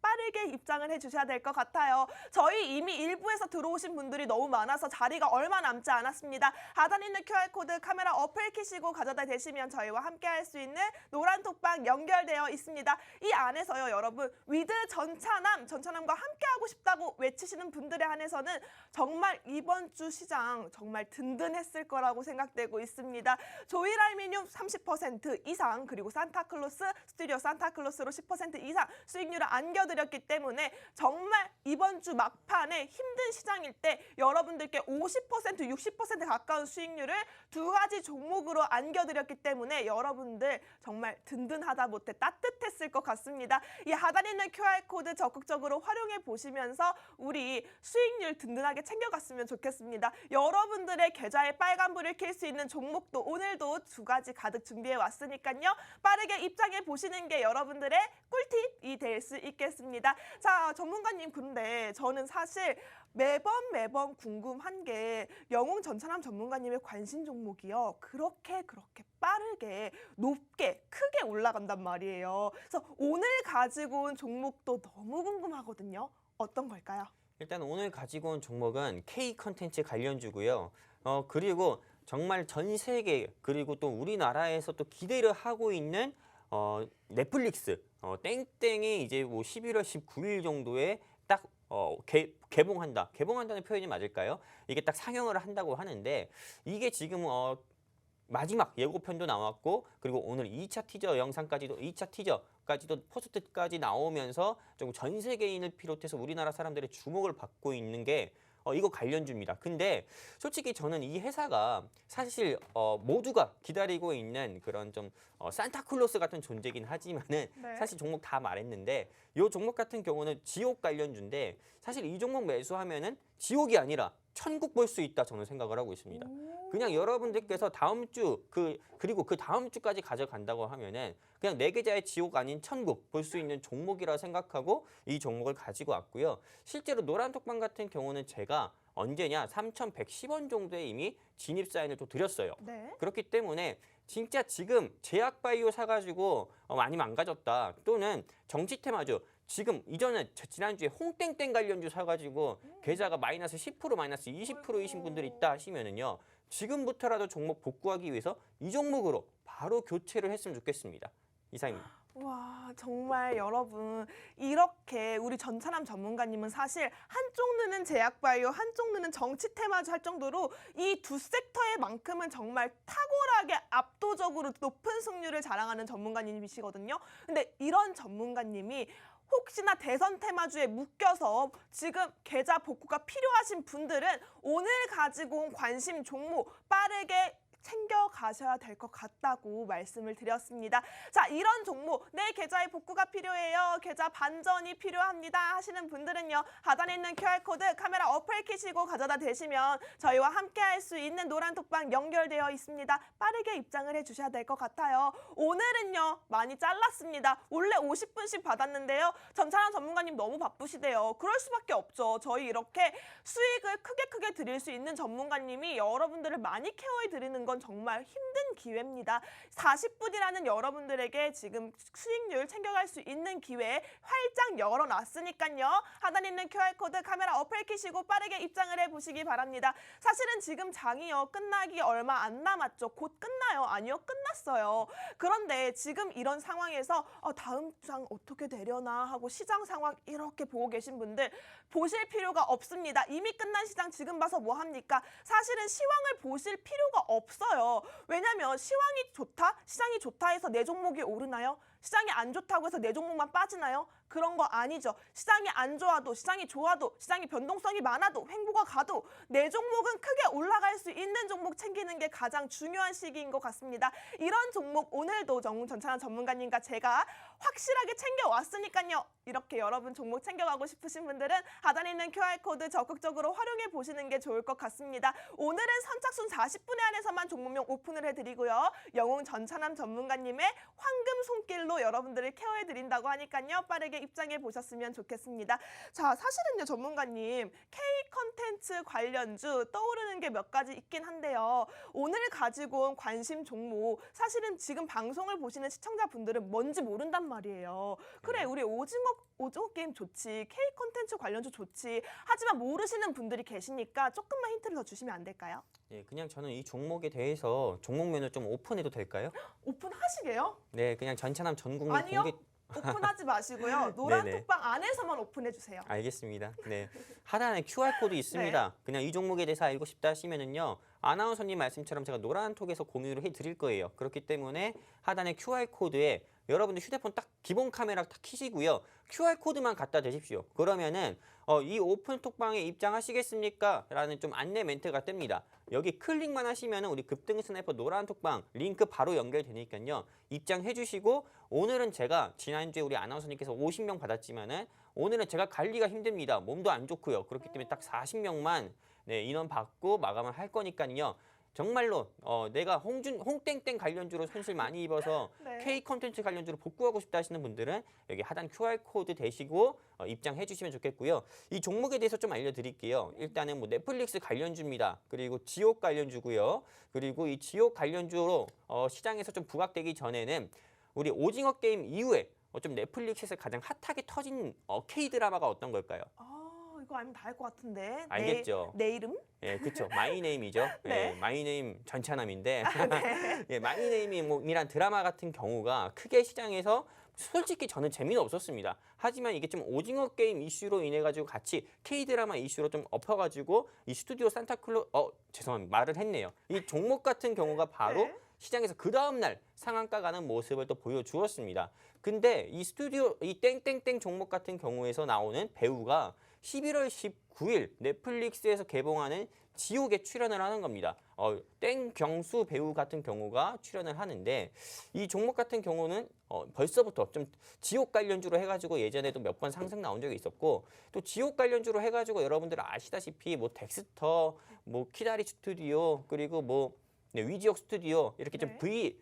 빠르게 입장을 해주셔야 될 것 같아요. 저희 이미 일부에서 들어오신 분들이 너무 많아서 자리가 얼마 남지 않았습니다. 주셨습니다. 하단에 있는 QR코드 카메라 어플 키시고 가져다 대시면 저희와 함께 할 수 있는 노란 톡방 연결되어 있습니다. 이 안에서요, 여러분 위드 전차남과 함께하고 싶다고 외치시는 분들에 한해서는 정말 이번 주 시장 정말 든든했을 거라고 생각되고 있습니다. 조일 알미늄 30% 이상 그리고 산타클로스 스튜디오 산타클로스로 10% 이상 수익률을 안겨드렸기 때문에 정말 이번 주 막판에 힘든 시장일 때 여러분들께 50% 60% 가까운 수익률을 두 가지 종목으로 안겨드렸기 때문에 여러분들 정말 든든하다 못해 따뜻했을 것 같습니다. 이 하단에 있는 QR코드 적극적으로 활용해 보시면서 우리 수익률 든든하게 챙겨갔으면 좋겠습니다. 여러분들의 계좌에 빨간불을 켤 수 있는 종목도 오늘도 두 가지 가득 준비해 왔으니까요. 빠르게 입장해 보시는 게 여러분들의 꿀팁이 될 수 있겠습니다. 자, 전문가님, 근데 저는 사실 매번 궁금한 게 영웅 전차남 전문가님의 관심 종목이요. 그렇게 빠르게 높게 크게 올라간단 말이에요. 그래서 오늘 가지고 온 종목도 너무 궁금하거든요. 어떤 걸까요? 일단 오늘 가지고 온 종목은 K 컨텐츠 관련주고요. 그리고 정말 전 세계 그리고 또 우리나라에서 또 기대를 하고 있는 넷플릭스 땡땡이 이제 뭐 11월 19일 정도에 딱 개봉한다는 표현이 맞을까요? 이게 딱 상영을 한다고 하는데 이게 지금 마지막 예고편도 나왔고 그리고 오늘 2차 티저까지도 포스트까지 나오면서 좀 전 세계인을 비롯해서 우리나라 사람들의 주목을 받고 있는 게 이거 관련주입니다. 근데 솔직히 저는 이 회사가 사실 모두가 기다리고 있는 그런 좀 산타클로스 같은 존재긴 하지만은 네. 사실 종목 다 말했는데 이 종목 같은 경우는 지옥 관련주인데 사실 이 종목 매수하면은 지옥이 아니라 천국 볼 수 있다 저는 생각을 하고 있습니다. 그냥 여러분들께서 다음 주 그리고 그 다음 주까지 가져간다고 하면은 그냥 내 계좌의 지옥 아닌 천국 볼 수 있는 종목이라 생각하고 이 종목을 가지고 왔고요. 실제로 노란톡방 같은 경우는 제가 언제냐 3,110원 정도에 이미 진입 사인을 또 드렸어요. 네. 그렇기 때문에 진짜 지금 제약바이오 사가지고 많이 망가졌다 또는 정치테마주 지금 이전에 지난주에 홍땡땡 관련주 사가지고 계좌가 마이너스 10% 마이너스 20%이신 분들이 있다 하시면은요. 지금부터라도 종목 복구하기 위해서 이 종목으로 바로 교체를 했으면 좋겠습니다. 이상입니다. 와, 정말 여러분 이렇게 우리 전차남 전문가님은 사실 한쪽 눈은 제약바이오 한쪽 눈은 정치 테마주 할 정도로 이 두 섹터의 만큼은 정말 탁월하게 압도적으로 높은 승률을 자랑하는 전문가님이시거든요. 근데 이런 전문가님이 혹시나 대선 테마주에 묶여서 지금 계좌 복구가 필요하신 분들은 오늘 가지고 온 관심 종목 빠르게 챙겨가셔야 될 것 같다고 말씀을 드렸습니다. 자, 이런 종목 내 계좌에 복구가 필요해요. 계좌 반전이 필요합니다 하시는 분들은요. 하단에 있는 QR코드 카메라 어플 키시고 가져다 대시면 저희와 함께 할 수 있는 노란 톡방 연결되어 있습니다. 빠르게 입장을 해주셔야 될 것 같아요. 오늘은요. 많이 잘랐습니다. 원래 50분씩 받았는데요. 전차남 전문가님 너무 바쁘시대요. 그럴 수밖에 없죠. 저희 이렇게 수익을 크게 드릴 수 있는 전문가님이 여러분들을 많이 케어해 드리는 건 정말 힘든 기회입니다. 40분이라는 여러분들에게 지금 수익률 챙겨갈 수 있는 기회 활짝 열어놨으니까요. 하단에 있는 QR코드 카메라 어플 키시고 빠르게 입장을 해보시기 바랍니다. 사실은 지금 장이요. 끝나기 얼마 안 남았죠. 곧 끝나요. 아니요. 끝났어요. 그런데 지금 이런 상황에서 다음 장 어떻게 되려나 하고 시장 상황 이렇게 보고 계신 분들 보실 필요가 없습니다. 이미 끝난 시장 지금 봐서 뭐 합니까? 사실은 시황을 보실 필요가 없어요. 왜냐면 시황이 좋다? 시장이 좋다 해서 내 종목이 오르나요? 시장이 안 좋다고 해서 내 종목만 빠지나요? 그런 거 아니죠. 시장이 안 좋아도 시장이 좋아도 시장이 변동성이 많아도 횡보가 가도 내 종목은 크게 올라갈 수 있는 종목 챙기는 게 가장 중요한 시기인 것 같습니다. 이런 종목 오늘도 영웅 전차남 전문가님과 제가 확실하게 챙겨왔으니까요. 이렇게 여러분 종목 챙겨가고 싶으신 분들은 하단에 있는 QR코드 적극적으로 활용해 보시는 게 좋을 것 같습니다. 오늘은 선착순 40분에 한해서만 종목명 오픈을 해드리고요. 영웅 전차남 전문가님의 황금 손길로 여러분들을 케어해 드린다고 하니까요. 빠르게 입장해 보셨으면 좋겠습니다. 자, 사실은요 전문가님 K 컨텐츠 관련주 떠오르는 게 몇 가지 있긴 한데요. 오늘 가지고 온 관심 종목 사실은 지금 방송을 보시는 시청자분들은 뭔지 모른단 말이에요. 그래 우리 오징어 게임 좋지 K 컨텐츠 관련주 좋지 하지만 모르시는 분들이 계시니까 조금만 힌트를 더 주시면 안 될까요? 네, 그냥 저는 이 종목에 대해서 종목면을 좀 오픈해도 될까요? 오픈하시게요? 네, 그냥 전차남 전 국민 아니요. 공개. 오픈하지 마시고요. 노란 네네. 톡방 안에서만 오픈해 주세요. 알겠습니다. 네. 하단에 QR코드 있습니다. 네. 그냥 이 종목에 대해서 알고 싶다 하시면은요. 아나운서님 말씀처럼 제가 노란 톡에서 공유를 해 드릴 거예요. 그렇기 때문에 하단에 QR코드에 여러분들 휴대폰 딱 기본 카메라 딱 켜시고요. QR코드만 갖다 대십시오. 그러면은 이 오픈 톡방에 입장하시겠습니까? 라는 좀 안내 멘트가 뜹니다. 여기 클릭만 하시면은 우리 급등 스나이퍼 노란 톡방 링크 바로 연결되니까요. 입장해 주시고 오늘은 제가 지난주에 우리 아나운서님께서 50명 받았지만은 오늘은 제가 관리가 힘듭니다. 몸도 안 좋고요. 그렇기 때문에 딱 40명만 네, 인원 받고 마감을 할 거니까요. 정말로 내가 홍땡땡 관련주로 손실 많이 입어서 네. K 컨텐츠 관련주로 복구하고 싶다 하시는 분들은 여기 하단 QR코드 대시고 입장해 주시면 좋겠고요. 이 종목에 대해서 좀 알려드릴게요. 일단은 뭐 넷플릭스 관련주입니다. 그리고 지옥 관련주고요. 그리고 이 지옥 관련주로 시장에서 좀 부각되기 전에는 우리 오징어 게임 이후에 좀 넷플릭스에서 가장 핫하게 터진 K-드라마가 어떤 걸까요? 이거 알면 다 알 것 같은데. 알겠죠? 내 이름? 예, 그렇죠. 마이네임이죠. 네. 예, 마이네임 전차남인데 예, 마이네임이란 드라마 같은 경우가 크게 시장에서 솔직히 저는 재미는 없었습니다. 하지만 이게 좀 오징어 게임 이슈로 인해 가지고 같이 K-드라마 이슈로 좀 엎어가지고 이 스튜디오 산타클로 죄송합니다. 말을 했네요. 이 종목 같은 경우가 바로 네. 시장에서 그 다음날 상한가 가는 모습을 또 보여주었습니다. 근데 이 스튜디오 이 땡땡땡 종목 같은 경우에서 나오는 배우가 11월 19일 넷플릭스에서 개봉하는 지옥에 출연을 하는 겁니다. 땡경수 배우 같은 경우가 출연을 하는데 이 종목 같은 경우는 벌써부터 좀 지옥 관련주로 해가지고 예전에도 몇 번 상승 나온 적이 있었고 또 지옥 관련주로 해가지고 여러분들 아시다시피 뭐 덱스터, 뭐 키다리 스튜디오 그리고 뭐 위지옥 스튜디오 이렇게 좀 네.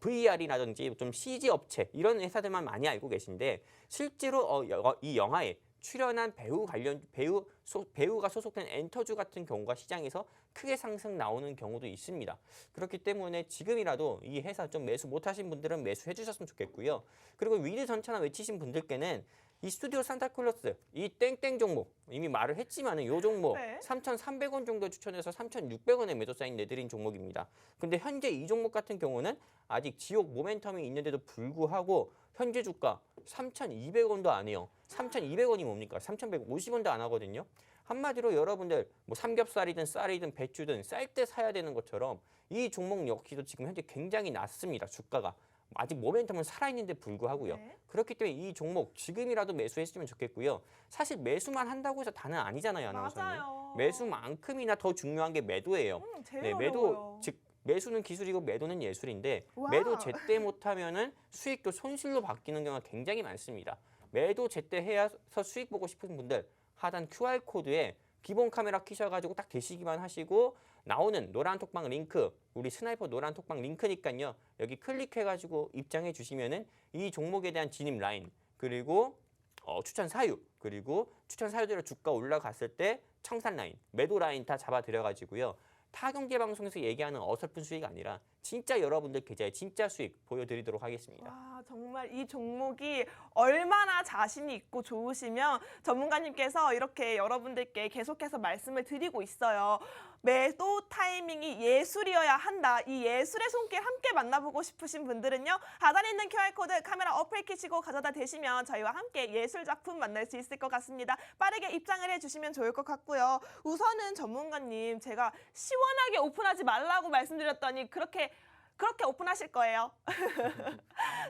VR이라든지 좀 CG 업체 이런 회사들만 많이 알고 계신데 실제로 이 영화에 출연한 배우가 소속된 엔터주 같은 경우가 시장에서 크게 상승 나오는 경우도 있습니다. 그렇기 때문에 지금이라도 이 회사 좀 매수 못하신 분들은 매수해 주셨으면 좋겠고요. 그리고 위드 전차나 외치신 분들께는 이 스튜디오 산타클로스 이 땡땡 종목 이미 말을 했지만은 이 종목 네. 3,300원 정도 추천해서 3,600원에 매도 사인 내드린 종목입니다. 근데 현재 이 종목 같은 경우는 아직 지옥 모멘텀이 있는데도 불구하고 현재 주가 3,200원도 안 해요. 3,200원이 뭡니까? 3,150원도 안 하거든요. 한마디로 여러분들 뭐 삼겹살이든 쌀이든 배추든 쌀 때 사야 되는 것처럼 이 종목 역시도 지금 현재 굉장히 낮습니다. 주가가. 아직 모멘텀은 살아있는데 불구하고요. 네. 그렇기 때문에 이 종목 지금이라도 매수했으면 좋겠고요. 사실 매수만 한다고 해서 다는 아니잖아요, 아나운서님. 맞아요. 매수만큼이나 더 중요한 게 매도예요. 제일 네, 어려워요. 즉 매수는 기술이고 매도는 예술인데 와. 매도 제때 못하면은 수익도 손실로 바뀌는 경우가 굉장히 많습니다. 매도 제때 해서 수익 보고 싶은 분들 하단 QR 코드에 기본 카메라 켜셔가지고 딱 대시기만 하시고 나오는 노란 톡방 링크 우리 스나이퍼 노란 톡방 링크니까요. 여기 클릭해가지고 입장해 주시면은 이 종목에 대한 진입 라인 그리고 추천 사유 그리고 추천 사유대로 주가 올라갔을 때 청산 라인 매도 라인 다 잡아드려가지고요. 타 경제 방송에서 얘기하는 어설픈 수익이 아니라 진짜 여러분들 계좌에 진짜 수익 보여드리도록 하겠습니다. 와, 정말 이 종목이 얼마나 자신이 있고 좋으시면 전문가님께서 이렇게 여러분들께 계속해서 말씀을 드리고 있어요. 매도 타이밍이 예술이어야 한다. 이 예술의 손길 함께 만나보고 싶으신 분들은요. 하단에 있는 QR코드 카메라 어플 켜시고 가져다 대시면 저희와 함께 예술 작품 만날 수 있을 것 같습니다. 빠르게 입장을 해주시면 좋을 것 같고요. 우선은 전문가님 제가 시원하게 오픈하지 말라고 말씀드렸더니 그렇게 오픈하실 거예요.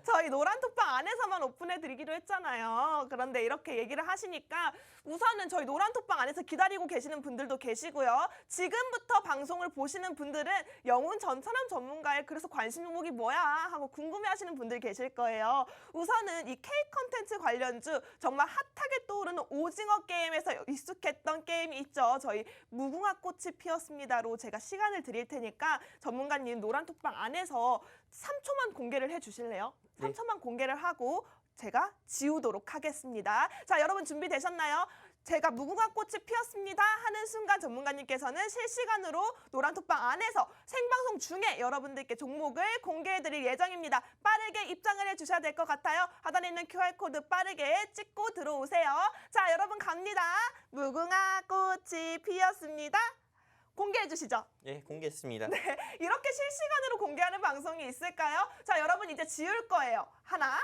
저희 노란 톡방 안에서만 오픈해드리기로 했잖아요. 그런데 이렇게 얘기를 하시니까 우선은 저희 노란 톡방 안에서 기다리고 계시는 분들도 계시고요. 지금부터 방송을 보시는 분들은 영훈 전차남 전문가의 그래서 관심 종목이 뭐야 하고 궁금해하시는 분들 계실 거예요. 우선은 이 K 컨텐츠 관련주 정말 핫하게 떠오르는 오징어 게임에서 익숙했던 게임이 있죠. 저희 무궁화 꽃이 피었습니다로 제가 시간을 드릴 테니까 전문가님 노란 톡방 안에서 3초만 공개를 해주실래요? 네. 3초만 공개를 하고 제가 지우도록 하겠습니다. 자, 여러분 준비되셨나요? 제가 무궁화 꽃이 피었습니다 하는 순간 전문가님께서는 실시간으로 노란톡방 안에서 생방송 중에 여러분들께 종목을 공개해드릴 예정입니다. 빠르게 입장을 해주셔야 될 것 같아요. 하단에 있는 QR코드 빠르게 찍고 들어오세요. 자, 여러분 갑니다. 무궁화 꽃이 피었습니다. 공개해 주시죠. 예, 공개했습니다. 이렇게 실시간으로 공개하는 방송이 있을까요? 자, 여러분 이제 지울 거예요. 하나,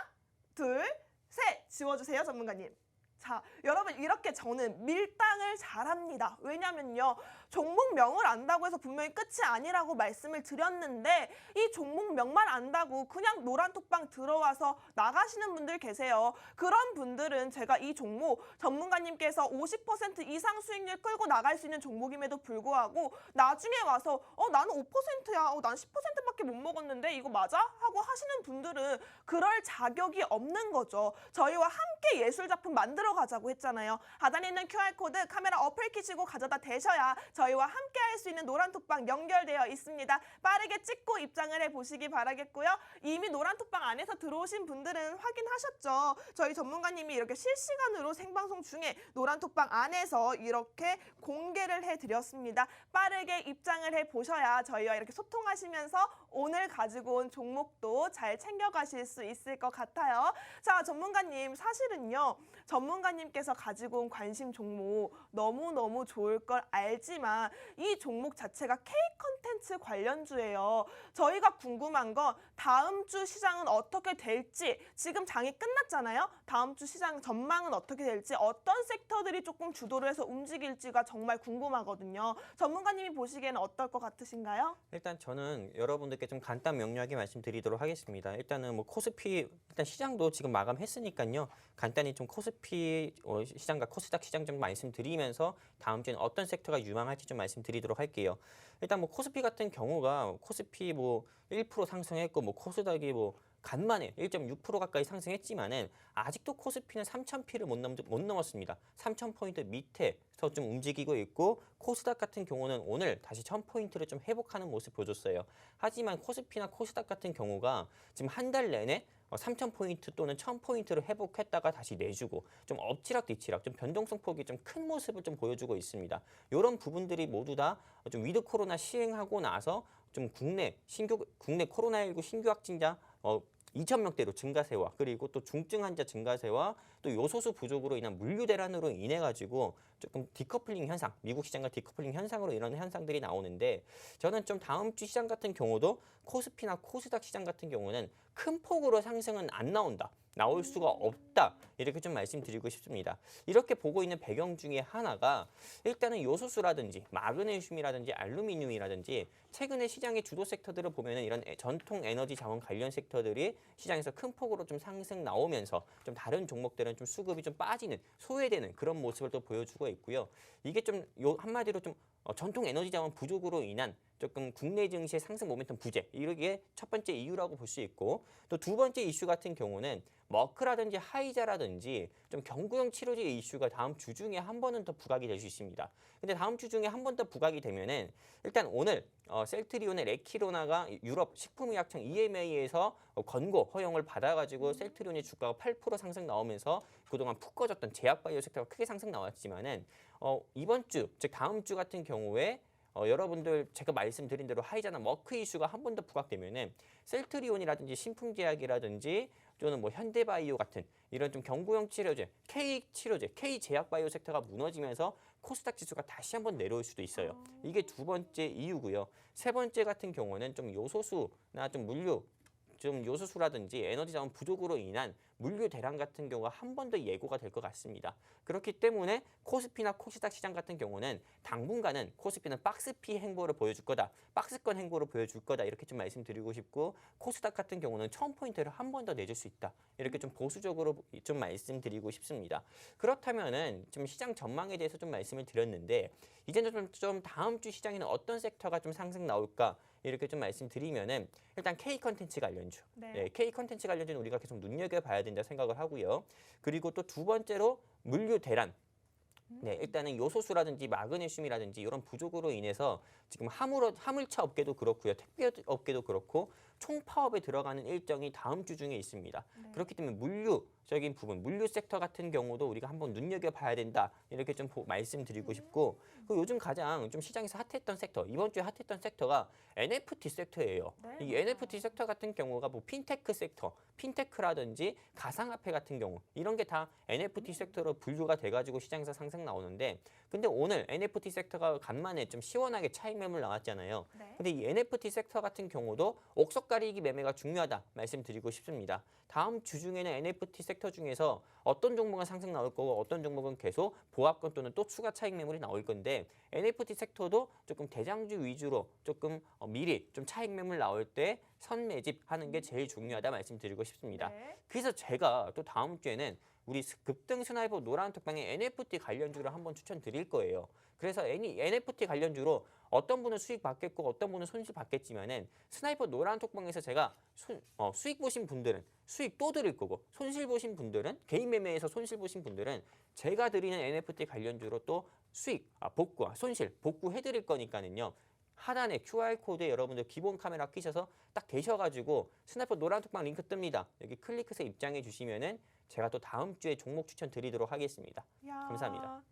둘, 셋. 지워주세요, 전문가님. 자, 여러분 이렇게 저는 밀당을 잘합니다. 왜냐면요. 종목명을 안다고 해서 분명히 끝이 아니라고 말씀을 드렸는데 이 종목명만 안다고 그냥 노란톡방 들어와서 나가시는 분들 계세요. 그런 분들은 제가 이 종목 전문가님께서 50% 이상 수익률 끌고 나갈 수 있는 종목임에도 불구하고 나중에 와서 나는 5%야. 난 10%밖에 못 먹었는데 이거 맞아? 하고 하시는 분들은 그럴 자격이 없는 거죠. 저희와 함께 예술작품 만들어 가자고 했잖아요. 하단에 있는 QR코드 카메라 어플 키시고 가져다 대셔야 저희와 함께 할 수 있는 노란톡방 연결되어 있습니다. 빠르게 찍고 입장을 해보시기 바라겠고요. 이미 노란톡방 안에서 들어오신 분들은 확인하셨죠? 저희 전문가님이 이렇게 실시간으로 생방송 중에 노란톡방 안에서 이렇게 공개를 해드렸습니다. 빠르게 입장을 해보셔야 저희와 이렇게 소통하시면서 오늘 가지고 온 종목도 잘 챙겨가실 수 있을 것 같아요. 자, 전문가님 사실은요. 전문가님께서 가지고 온 관심 종목 너무너무 좋을 걸 알지만 이 종목 자체가 K-컨텐츠 관련주예요. 저희가 궁금한 건 다음 주 시장은 어떻게 될지 지금 장이 끝났잖아요. 다음 주 시장 전망은 어떻게 될지 어떤 섹터들이 조금 주도를 해서 움직일지가 정말 궁금하거든요. 전문가님이 보시기에는 어떨 것 같으신가요? 일단 저는 여러분들께 좀 간단 명료하게 말씀드리도록 하겠습니다. 일단은 뭐 코스피 일단 시장도 지금 마감했으니까요. 간단히 좀 코스피 시장과 코스닥 시장 좀 말씀드리면서 다음 주에는 어떤 섹터가 유망할지 좀 말씀드리도록 할게요. 일단 뭐 코스피 같은 경우가 코스피 뭐 1% 상승했고 뭐 코스닥이 뭐 간만에 1.6% 가까이 상승했지만은 아직도 코스피는 3,000P를 못 넘었습니다. 3,000포인트 밑에서 좀 움직이고 있고 코스닥 같은 경우는 오늘 다시 1,000포인트를 좀 회복하는 모습 보여줬어요. 하지만 코스피나 코스닥 같은 경우가 지금 한 달 내내 3,000포인트 또는 1,000포인트를 회복했다가 다시 내주고 좀 엎치락 뒤치락 좀 변동성 폭이 좀 큰 모습을 좀 보여주고 있습니다. 이런 부분들이 모두 다 좀 위드 코로나 시행하고 나서 좀 국내 코로나19 신규 확진자 2,000명대로 증가세와 그리고 또 중증 환자 증가세와 또 요소수 부족으로 인한 물류 대란으로 인해 가지고 조금 디커플링 현상, 미국 시장과 디커플링 현상으로 이런 현상들이 나오는데 저는 좀 다음 주 시장 같은 경우도 코스피나 코스닥 시장 같은 경우는 큰 폭으로 상승은 안 나올 수가 없다. 이렇게 좀 말씀드리고 싶습니다. 이렇게 보고 있는 배경 중에 하나가 일단은 요소수라든지 마그네슘이라든지 알루미늄이라든지 최근에 시장의 주도 섹터들을 보면은 이런 전통 에너지 자원 관련 섹터들이 시장에서 큰 폭으로 좀 상승 나오면서 좀 다른 종목들은 좀 수급이 좀 빠지는 소외되는 그런 모습을 또 보여주고 있고요. 이게 좀 한마디로 좀 전통 에너지 자원 부족으로 인한 조금 국내 증시의 상승 모멘텀 부재 이게 첫 번째 이유라고 볼 수 있고 또 두 번째 이슈 같은 경우는 머크라든지 하이자라든지 좀 경구용 치료제 이슈가 다음 주 중에 한 번은 더 부각이 될 수 있습니다. 근데 다음 주 중에 한 번 더 부각이 되면은 일단 오늘 셀트리온의 레키로나가 유럽 식품의약청 EMA에서 권고 허용을 받아가지고 셀트리온의 주가가 8% 상승 나오면서 그동안 푹 꺼졌던 제약바이오 섹터가 크게 상승 나왔지만은 이번 주 즉 다음 주 같은 경우에 여러분들 제가 말씀드린 대로 하이자나 머크 이슈가 한 번 더 부각되면은 셀트리온이라든지 신풍제약이라든지 또는 뭐 현대바이오 같은 이런 좀 경구용 치료제, K 제약바이오 섹터가 무너지면서 코스닥 지수가 다시 한번 내려올 수도 있어요. 이게 두 번째 이유고요. 세 번째 같은 경우는 좀 요소수나 좀 물류 좀 요소수라든지 에너지 자원 부족으로 인한 물류 대란 같은 경우가 한 번 더 예고가 될 것 같습니다. 그렇기 때문에 코스피나 코스닥 시장 같은 경우는 당분간은 코스피는 박스피 행보를 보여줄 거다. 박스권 행보를 보여줄 거다. 이렇게 좀 말씀드리고 싶고 코스닥 같은 경우는 1,000포인트를 한 번 더 내줄 수 있다. 이렇게 좀 보수적으로 좀 말씀드리고 싶습니다. 그렇다면은 좀 시장 전망에 대해서 좀 말씀을 드렸는데 이제는 좀 다음 주 시장에는 어떤 섹터가 좀 상승 나올까? 이렇게 좀 말씀드리면은 일단 K 컨텐츠 관련주, K 컨텐츠 관련주는 우리가 계속 눈여겨봐야 된다 생각을 하고요. 그리고 또 두 번째로 물류 대란. 일단은 요소수라든지 마그네슘이라든지 이런 부족으로 인해서 지금 화물차 업계도 그렇고요. 택배 업계도 그렇고 총파업에 들어가는 일정이 다음 주 중에 있습니다. 그렇기 때문에 물류적인 부분, 물류 섹터 같은 경우도 우리가 한번 눈여겨봐야 된다. 이렇게 좀 말씀드리고 싶고 그리고 요즘 가장 좀 시장에서 핫했던 섹터, 이번 주에 핫했던 섹터가 NFT 섹터예요. 이 NFT 섹터 같은 경우가 뭐 핀테크 섹터, 핀테크라든지 가상화폐 같은 경우 이런 게 다 NFT 섹터로 분류가 돼가지고 시장에서 상승 나오는데 근데 오늘 NFT 섹터가 간만에 좀 시원하게 차익 매물 나왔잖아요. 네. 근데 이 NFT 섹터 같은 경우도 옥석 가리기 매매가 중요하다 말씀드리고 싶습니다. 다음 주 중에는 NFT 섹터 중에서 어떤 종목은 상승 나올 거고 어떤 종목은 계속 보합권 또는 또 추가 차익 매물이 나올 건데 NFT 섹터도 조금 대장주 위주로 조금 미리 좀 차익 매물 나올 때 선매집하는 게 제일 중요하다 말씀드리고 싶습니다. 네. 그래서 제가 또 다음 주에는 우리 급등 스나이퍼 노란 톡방에 NFT 관련주를 한번 추천드릴 거예요. 그래서 NFT 관련주로 어떤 분은 수익 받겠고 어떤 분은 손실 받겠지만은 스나이퍼 노란 톡방에서 제가 수익 보신 분들은 수익 또 드릴 거고 손실 보신 분들은 개인 매매에서 손실 보신 분들은 제가 드리는 NFT 관련주로 또 수익 복구 손실 복구해 드릴 거니까는요. 하단에 QR코드에 여러분들 기본 카메라 끼셔서 딱 계셔가지고 스나이퍼 노란 톡방 링크 뜹니다. 여기 클릭해서 입장해 주시면은 제가 또 다음 주에 종목 추천 드리도록 하겠습니다. 야. 감사합니다.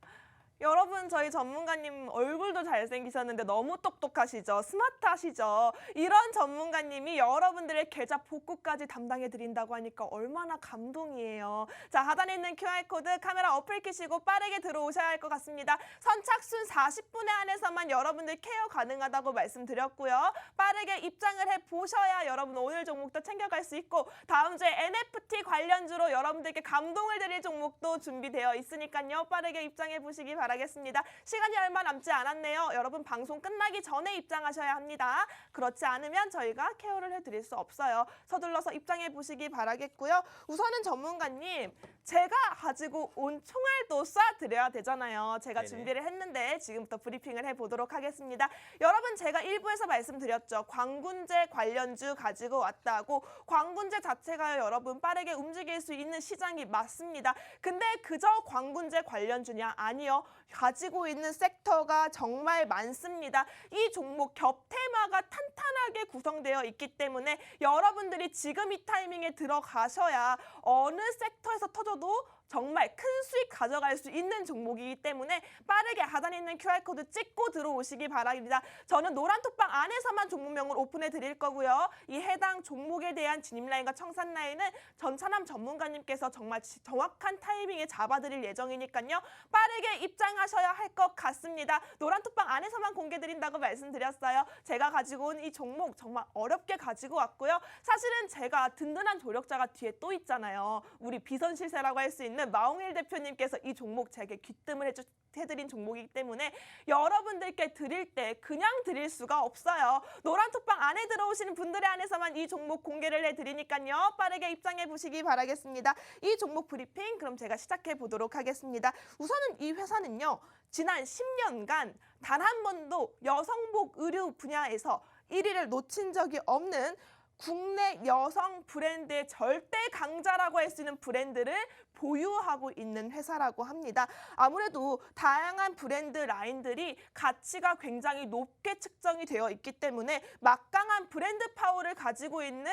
여러분 저희 전문가님 얼굴도 잘생기셨는데 너무 똑똑하시죠? 스마트하시죠? 이런 전문가님이 여러분들의 계좌 복구까지 담당해 드린다고 하니까 얼마나 감동이에요. 자, 하단에 있는 QR코드 카메라 어플 키시고 빠르게 들어오셔야 할 것 같습니다. 선착순 40분에 한해서만 여러분들 케어 가능하다고 말씀드렸고요. 빠르게 입장을 해보셔야 여러분 오늘 종목도 챙겨갈 수 있고 다음 주에 NFT 관련주로 여러분들께 감동을 드릴 종목도 준비되어 있으니까요. 빠르게 입장해 보시기 바랍니다. 바라겠습니다. 시간이 얼마 남지 않았네요. 여러분 방송 끝나기 전에 입장하셔야 합니다. 그렇지 않으면 저희가 케어를 해드릴 수 없어요. 서둘러서 입장해 보시기 바라겠고요. 우선은 전문가님, 제가 가지고 온 총알도 쏴드려야 되잖아요. 제가 네네. 준비를 했는데 지금부터 브리핑을 해보도록 하겠습니다. 여러분 제가 1부에서 말씀드렸죠. 광군제 관련주 가지고 왔다고. 광군제 자체가 여러분 빠르게 움직일 수 있는 시장이 맞습니다. 근데 그저 광군제 관련주냐? 아니요. 가지고 있는 섹터가 정말 많습니다. 이 종목 겹테마가 탄탄하게 구성되어 있기 때문에 여러분들이 지금 이 타이밍에 들어가셔야 어느 섹터에서 터져도 정말 큰 수익 가져갈 수 있는 종목이기 때문에 빠르게 하단에 있는 QR코드 찍고 들어오시기 바랍니다. 저는 노란 톡방 안에서만 종목명을 오픈해 드릴 거고요. 이 해당 종목에 대한 진입라인과 청산라인은 전차남 전문가님께서 정말 정확한 타이밍에 잡아드릴 예정이니까요. 빠르게 입장하셔야 할 것 같습니다. 노란 톡방 안에서만 공개 드린다고 말씀드렸어요. 제가 가지고 온 이 종목 정말 어렵게 가지고 왔고요. 사실은 제가 든든한 조력자가 뒤에 또 있잖아요. 우리 비선실세라고 할 수 있는 마홍일 대표님께서 이 종목 제게 귀뜸을 해드린 종목이기 때문에 여러분들께 드릴 때 그냥 드릴 수가 없어요. 노란 톡방 안에 들어오시는 분들에 한해서만 이 종목 공개를 해드리니까요. 빠르게 입장해 보시기 바라겠습니다. 이 종목 브리핑 그럼 제가 시작해 보도록 하겠습니다. 우선은 이 회사는요. 지난 10년간 단 한 번도 여성복 의류 분야에서 1위를 놓친 적이 없는 국내 여성 브랜드의 절대 강자라고 할 수 있는 브랜드를 보유하고 있는 회사라고 합니다. 아무래도 다양한 브랜드 라인들이 가치가 굉장히 높게 측정이 되어 있기 때문에 막강한 브랜드 파워를 가지고 있는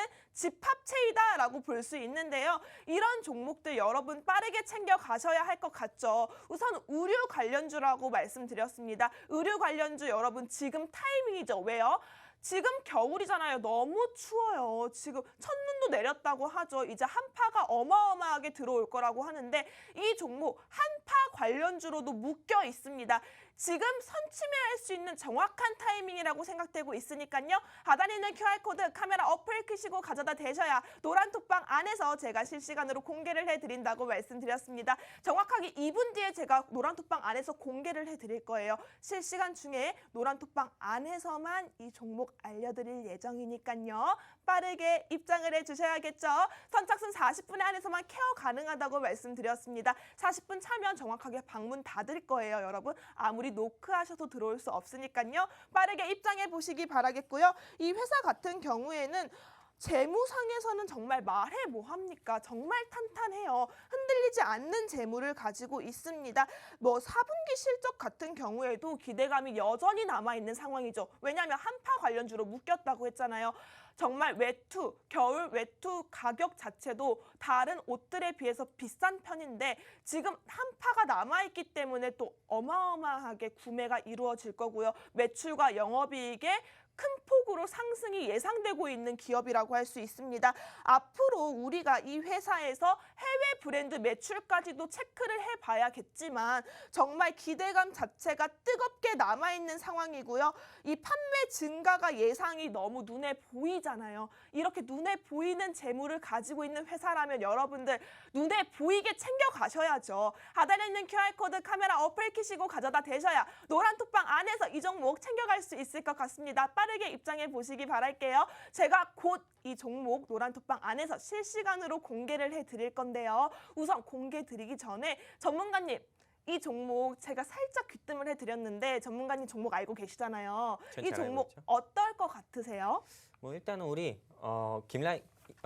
집합체이다라고 볼 수 있는데요. 이런 종목들 여러분 빠르게 챙겨 가셔야 할 것 같죠. 우선 의류 관련주라고 말씀드렸습니다. 의류 관련주 여러분 지금 타이밍이죠. 왜요? 지금 겨울이잖아요. 너무 추워요. 지금 첫눈도 내렸다고 하죠. 이제 한파가 어마어마하게 들어올 거라고 하는데 이 종목 한파 관련주로도 묶여 있습니다. 지금 선취매할 수 있는 정확한 타이밍이라고 생각되고 있으니까요. 하단에 있는 QR코드 카메라 어플 켜시고 가져다 대셔야 노란 톡방 안에서 제가 실시간으로 공개를 해드린다고 말씀드렸습니다. 정확하게 2분 뒤에 제가 노란 톡방 안에서 공개를 해드릴 거예요. 실시간 중에 노란 톡방 안에서만 이 종목 알려드릴 예정이니까요. 빠르게 입장을 해주셔야겠죠. 선착순 40분에 한해서만 케어 가능하다고 말씀드렸습니다. 40분 차면 정확하게 방문 닫을 거예요, 여러분. 아무리 노크하셔도 들어올 수 없으니까요. 빠르게 입장해 보시기 바라겠고요. 이 회사 같은 경우에는 재무상에서는 정말 말해 뭐합니까? 정말 탄탄해요. 흔들리지 않는 재무를 가지고 있습니다. 뭐 4분기 실적 같은 경우에도 기대감이 여전히 남아있는 상황이죠. 왜냐하면 한파 관련주로 묶였다고 했잖아요. 정말 외투, 겨울 외투 가격 자체도 다른 옷들에 비해서 비싼 편인데 지금 한파가 남아있기 때문에 또 어마어마하게 구매가 이루어질 거고요. 매출과 영업이익에 큰 폭으로 상승이 예상되고 있는 기업이라고 할 수 있습니다. 앞으로 우리가 이 회사에서 해외 브랜드 매출까지도 체크를 해봐야겠지만 정말 기대감 자체가 뜨겁게 남아있는 상황이고요. 이 판매 증가가 예상이 너무 눈에 보이잖아요. 이렇게 눈에 보이는 재물을 가지고 있는 회사라면 여러분들 눈에 보이게 챙겨가셔야죠. 하단에 있는 QR코드 카메라 어플 키시고 가져다 대셔야 노란 톡방 안에서 이 종목 챙겨갈 수 있을 것 같습니다. 빠르게 입장해 보시기 바랄게요. 제가 곧 이 종목 노란 톡방 안에서 실시간으로 공개를 해드릴 건데요. 우선 공개 드리기 전에 전문가님, 이 종목 제가 살짝 귀뜸을 해드렸는데 전문가님 종목 알고 계시잖아요. 이 종목 어떨 것 같으세요? 뭐 일단은 우리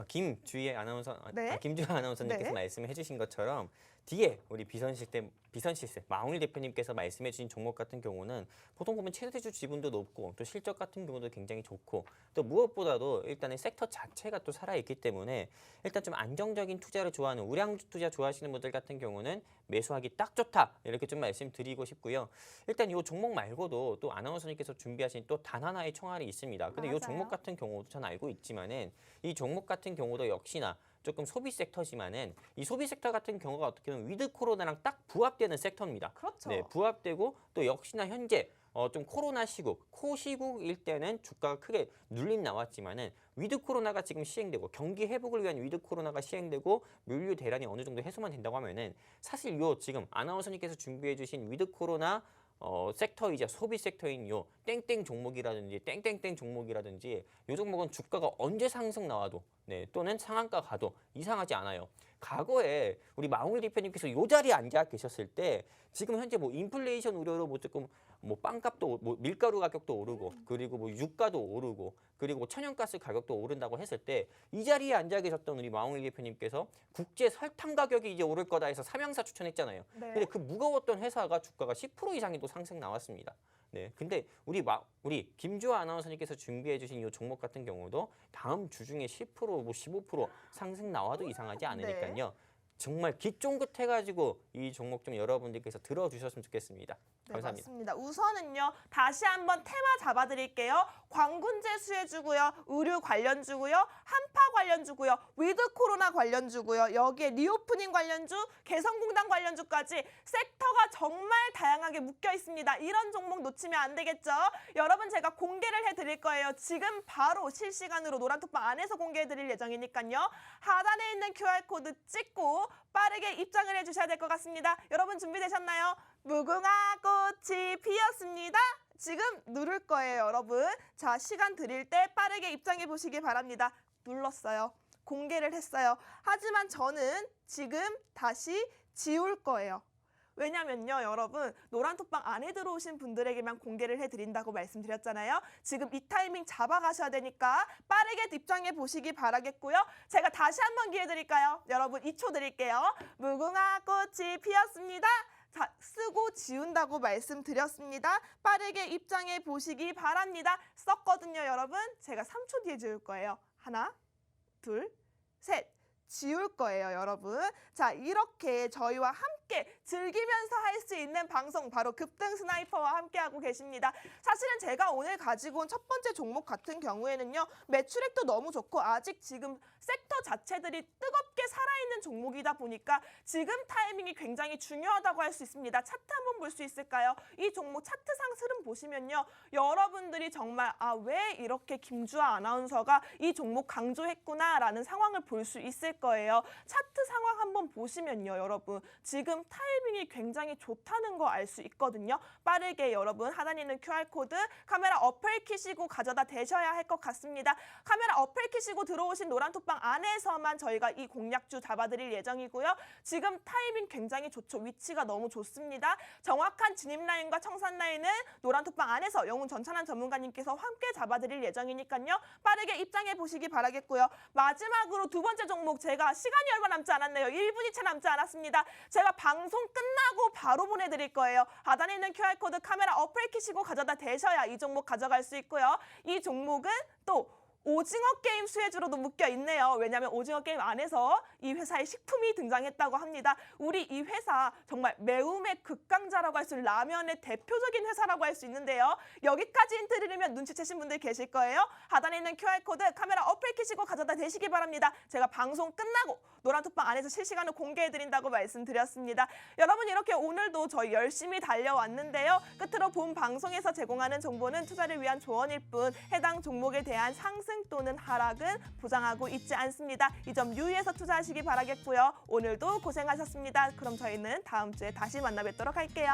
김주희 아나운서, 네. 김주희 아나운서님께서 네. 말씀해 주신 것처럼 뒤에 우리 비선실세 마홍일 대표님께서 말씀해 주신 종목 같은 경우는 보통 보면 최대주 지분도 높고 또 실적 같은 경우도 굉장히 좋고 또 무엇보다도 일단은 섹터 자체가 또 살아있기 때문에 일단 좀 안정적인 투자를 좋아하는 우량주 투자 좋아하시는 분들 같은 경우는 매수하기 딱 좋다 이렇게 좀 말씀드리고 싶고요. 일단 이 종목 말고도 또 아나운서님께서 준비하신 또 단 하나의 총알이 있습니다. 근데 이 종목 같은 경우도 전 알고 있지만은 이 종목 같은 경우도 역시나 조금 소비 섹터지만은 이 소비 섹터 같은 경우가 어떻게 보면 위드 코로나랑 딱 부합되는 섹터입니다. 그렇죠. 네, 부합되고 또 역시나 현재 좀 코로나 시국, 코시국일 때는 주가가 크게 눌림 나왔지만은 위드 코로나가 지금 시행되고 경기 회복을 위한 위드 코로나가 시행되고 물류 대란이 어느 정도 해소만 된다고 하면은 사실 요 지금 아나운서님께서 준비해 주신 위드 코로나 섹터이자 소비 섹터인 요 땡땡 종목이라든지 땡땡땡 종목이라든지 요 종목은 주가가 언제 상승 나와도 네, 또는 상한가 가도 이상하지 않아요. 과거에 우리 마홍일 대표님께서 요 자리에 앉아 계셨을 때 지금 현재 뭐 인플레이션 우려로 뭐 조금 뭐 빵값도 뭐 밀가루 가격도 오르고 그리고 뭐 유가도 오르고 그리고 뭐 천연가스 가격도 오른다고 했을 때 이 자리에 앉아 계셨던 우리 마홍일 대표님께서 국제 설탕 가격이 이제 오를 거다 해서 삼양사 추천했잖아요. 네. 근데 그 무거웠던 회사가 주가가 10% 이상이 또 상승 나왔습니다. 네, 근데 우리 김주아 아나운서님께서 준비해 주신 이 종목 같은 경우도 다음 주 중에 10% 뭐 15% 상승 나와도 이상하지 않으니까요. 정말 기쫑긋해가지고 이 종목 좀 여러분들께서 들어주셨으면 좋겠습니다. 네, 감사합니다. 맞습니다. 우선은요. 다시 한번 테마 잡아드릴게요. 광군제 수혜주고요. 의류 관련주고요. 한파 관련주고요. 위드 코로나 관련주고요. 여기에 리오프닝 관련주, 개성공단 관련주까지 섹터가 정말 다양하게 묶여 있습니다. 이런 종목 놓치면 안 되겠죠. 여러분 제가 공개를 해드릴 거예요. 지금 바로 실시간으로 노란톡방 안에서 공개해드릴 예정이니까요. 하단에 있는 QR코드 찍고 빠르게 입장을 해주셔야 될 것 같습니다. 여러분 준비되셨나요? 무궁화 꽃이 피었습니다. 지금 누를 거예요, 여러분. 자, 시간 드릴 때 빠르게 입장해 보시기 바랍니다. 눌렀어요. 공개를 했어요. 하지만 저는 지금 다시 지울 거예요. 왜냐면요, 여러분, 노란톡방 안에 들어오신 분들에게만 공개를 해드린다고 말씀드렸잖아요. 지금 이 타이밍 잡아가셔야 되니까 빠르게 입장해 보시기 바라겠고요. 제가 다시 한번 기회 드릴까요? 여러분 2초 드릴게요. 무궁화 꽃이 피었습니다. 자, 쓰고 지운다고 말씀드렸습니다. 빠르게 입장해 보시기 바랍니다. 썼거든요, 여러분. 제가 3초 뒤에 지울 거예요. 하나, 둘, 셋. 지울 거예요, 여러분. 자, 이렇게 저희와 함께 즐기면서 할 수 있는 방송 바로 급등 스나이퍼와 함께하고 계십니다. 사실은 제가 오늘 가지고 온 첫 번째 종목 같은 경우에는요. 매출액도 너무 좋고 아직 지금 섹터 자체들이 뜨겁게 살아있는 종목이다 보니까 지금 타이밍이 굉장히 중요하다고 할 수 있습니다. 차트 한번 볼 수 있을까요? 이 종목 차트상 흐름 보시면요. 여러분들이 정말 왜 이렇게 김주아 아나운서가 이 종목 강조했구나라는 상황을 볼 수 있을 거예요. 차트 상황 한번 보시면요, 여러분. 지금 타이밍이 굉장히 좋다는 거 알 수 있거든요. 빠르게 여러분 하단에 있는 QR코드 카메라 어플 키시고 가져다 대셔야 할 것 같습니다. 카메라 어플 키시고 들어오신 노란톡방 안에서만 저희가 이 공략주 잡아드릴 예정이고요. 지금 타이밍 굉장히 좋죠. 위치가 너무 좋습니다. 정확한 진입 라인과 청산 라인은 노란톡방 안에서 영웅 전찬환 전문가님께서 함께 잡아드릴 예정이니까요. 빠르게 입장해 보시기 바라겠고요. 마지막으로 두 번째 종목 제가 시간이 얼마 남지 않았네요. 1분이 채 남지 않았습니다. 제가 방송 끝나고 바로 보내드릴 거예요. 하단에 있는 QR코드 카메라 어플 키시고 가져다 대셔야 이 종목 가져갈 수 있고요. 이 종목은 또 오징어 게임 수혜주로도 묶여 있네요. 왜냐하면 오징어 게임 안에서 이 회사의 식품이 등장했다고 합니다. 우리 이 회사 정말 매움의 극강자라고 할 수 있는 라면의 대표적인 회사라고 할 수 있는데요. 여기까지 힌트 드리면 눈치채신 분들 계실 거예요. 하단에 있는 QR코드 카메라 어플 키시고 가져다 대시기 바랍니다. 제가 방송 끝나고 노란톡방 안에서 실시간으로 공개해드린다고 말씀드렸습니다. 여러분 이렇게 오늘도 저희 열심히 달려왔는데요. 끝으로 본 방송에서 제공하는 정보는 투자를 위한 조언일 뿐 해당 종목에 대한 상승 또는 하락은 보장하고 있지 않습니다. 이 점 유의해서 투자하시기 바라겠고요. 오늘도 고생하셨습니다. 그럼 저희는 다음 주에 다시 만나 뵙도록 할게요.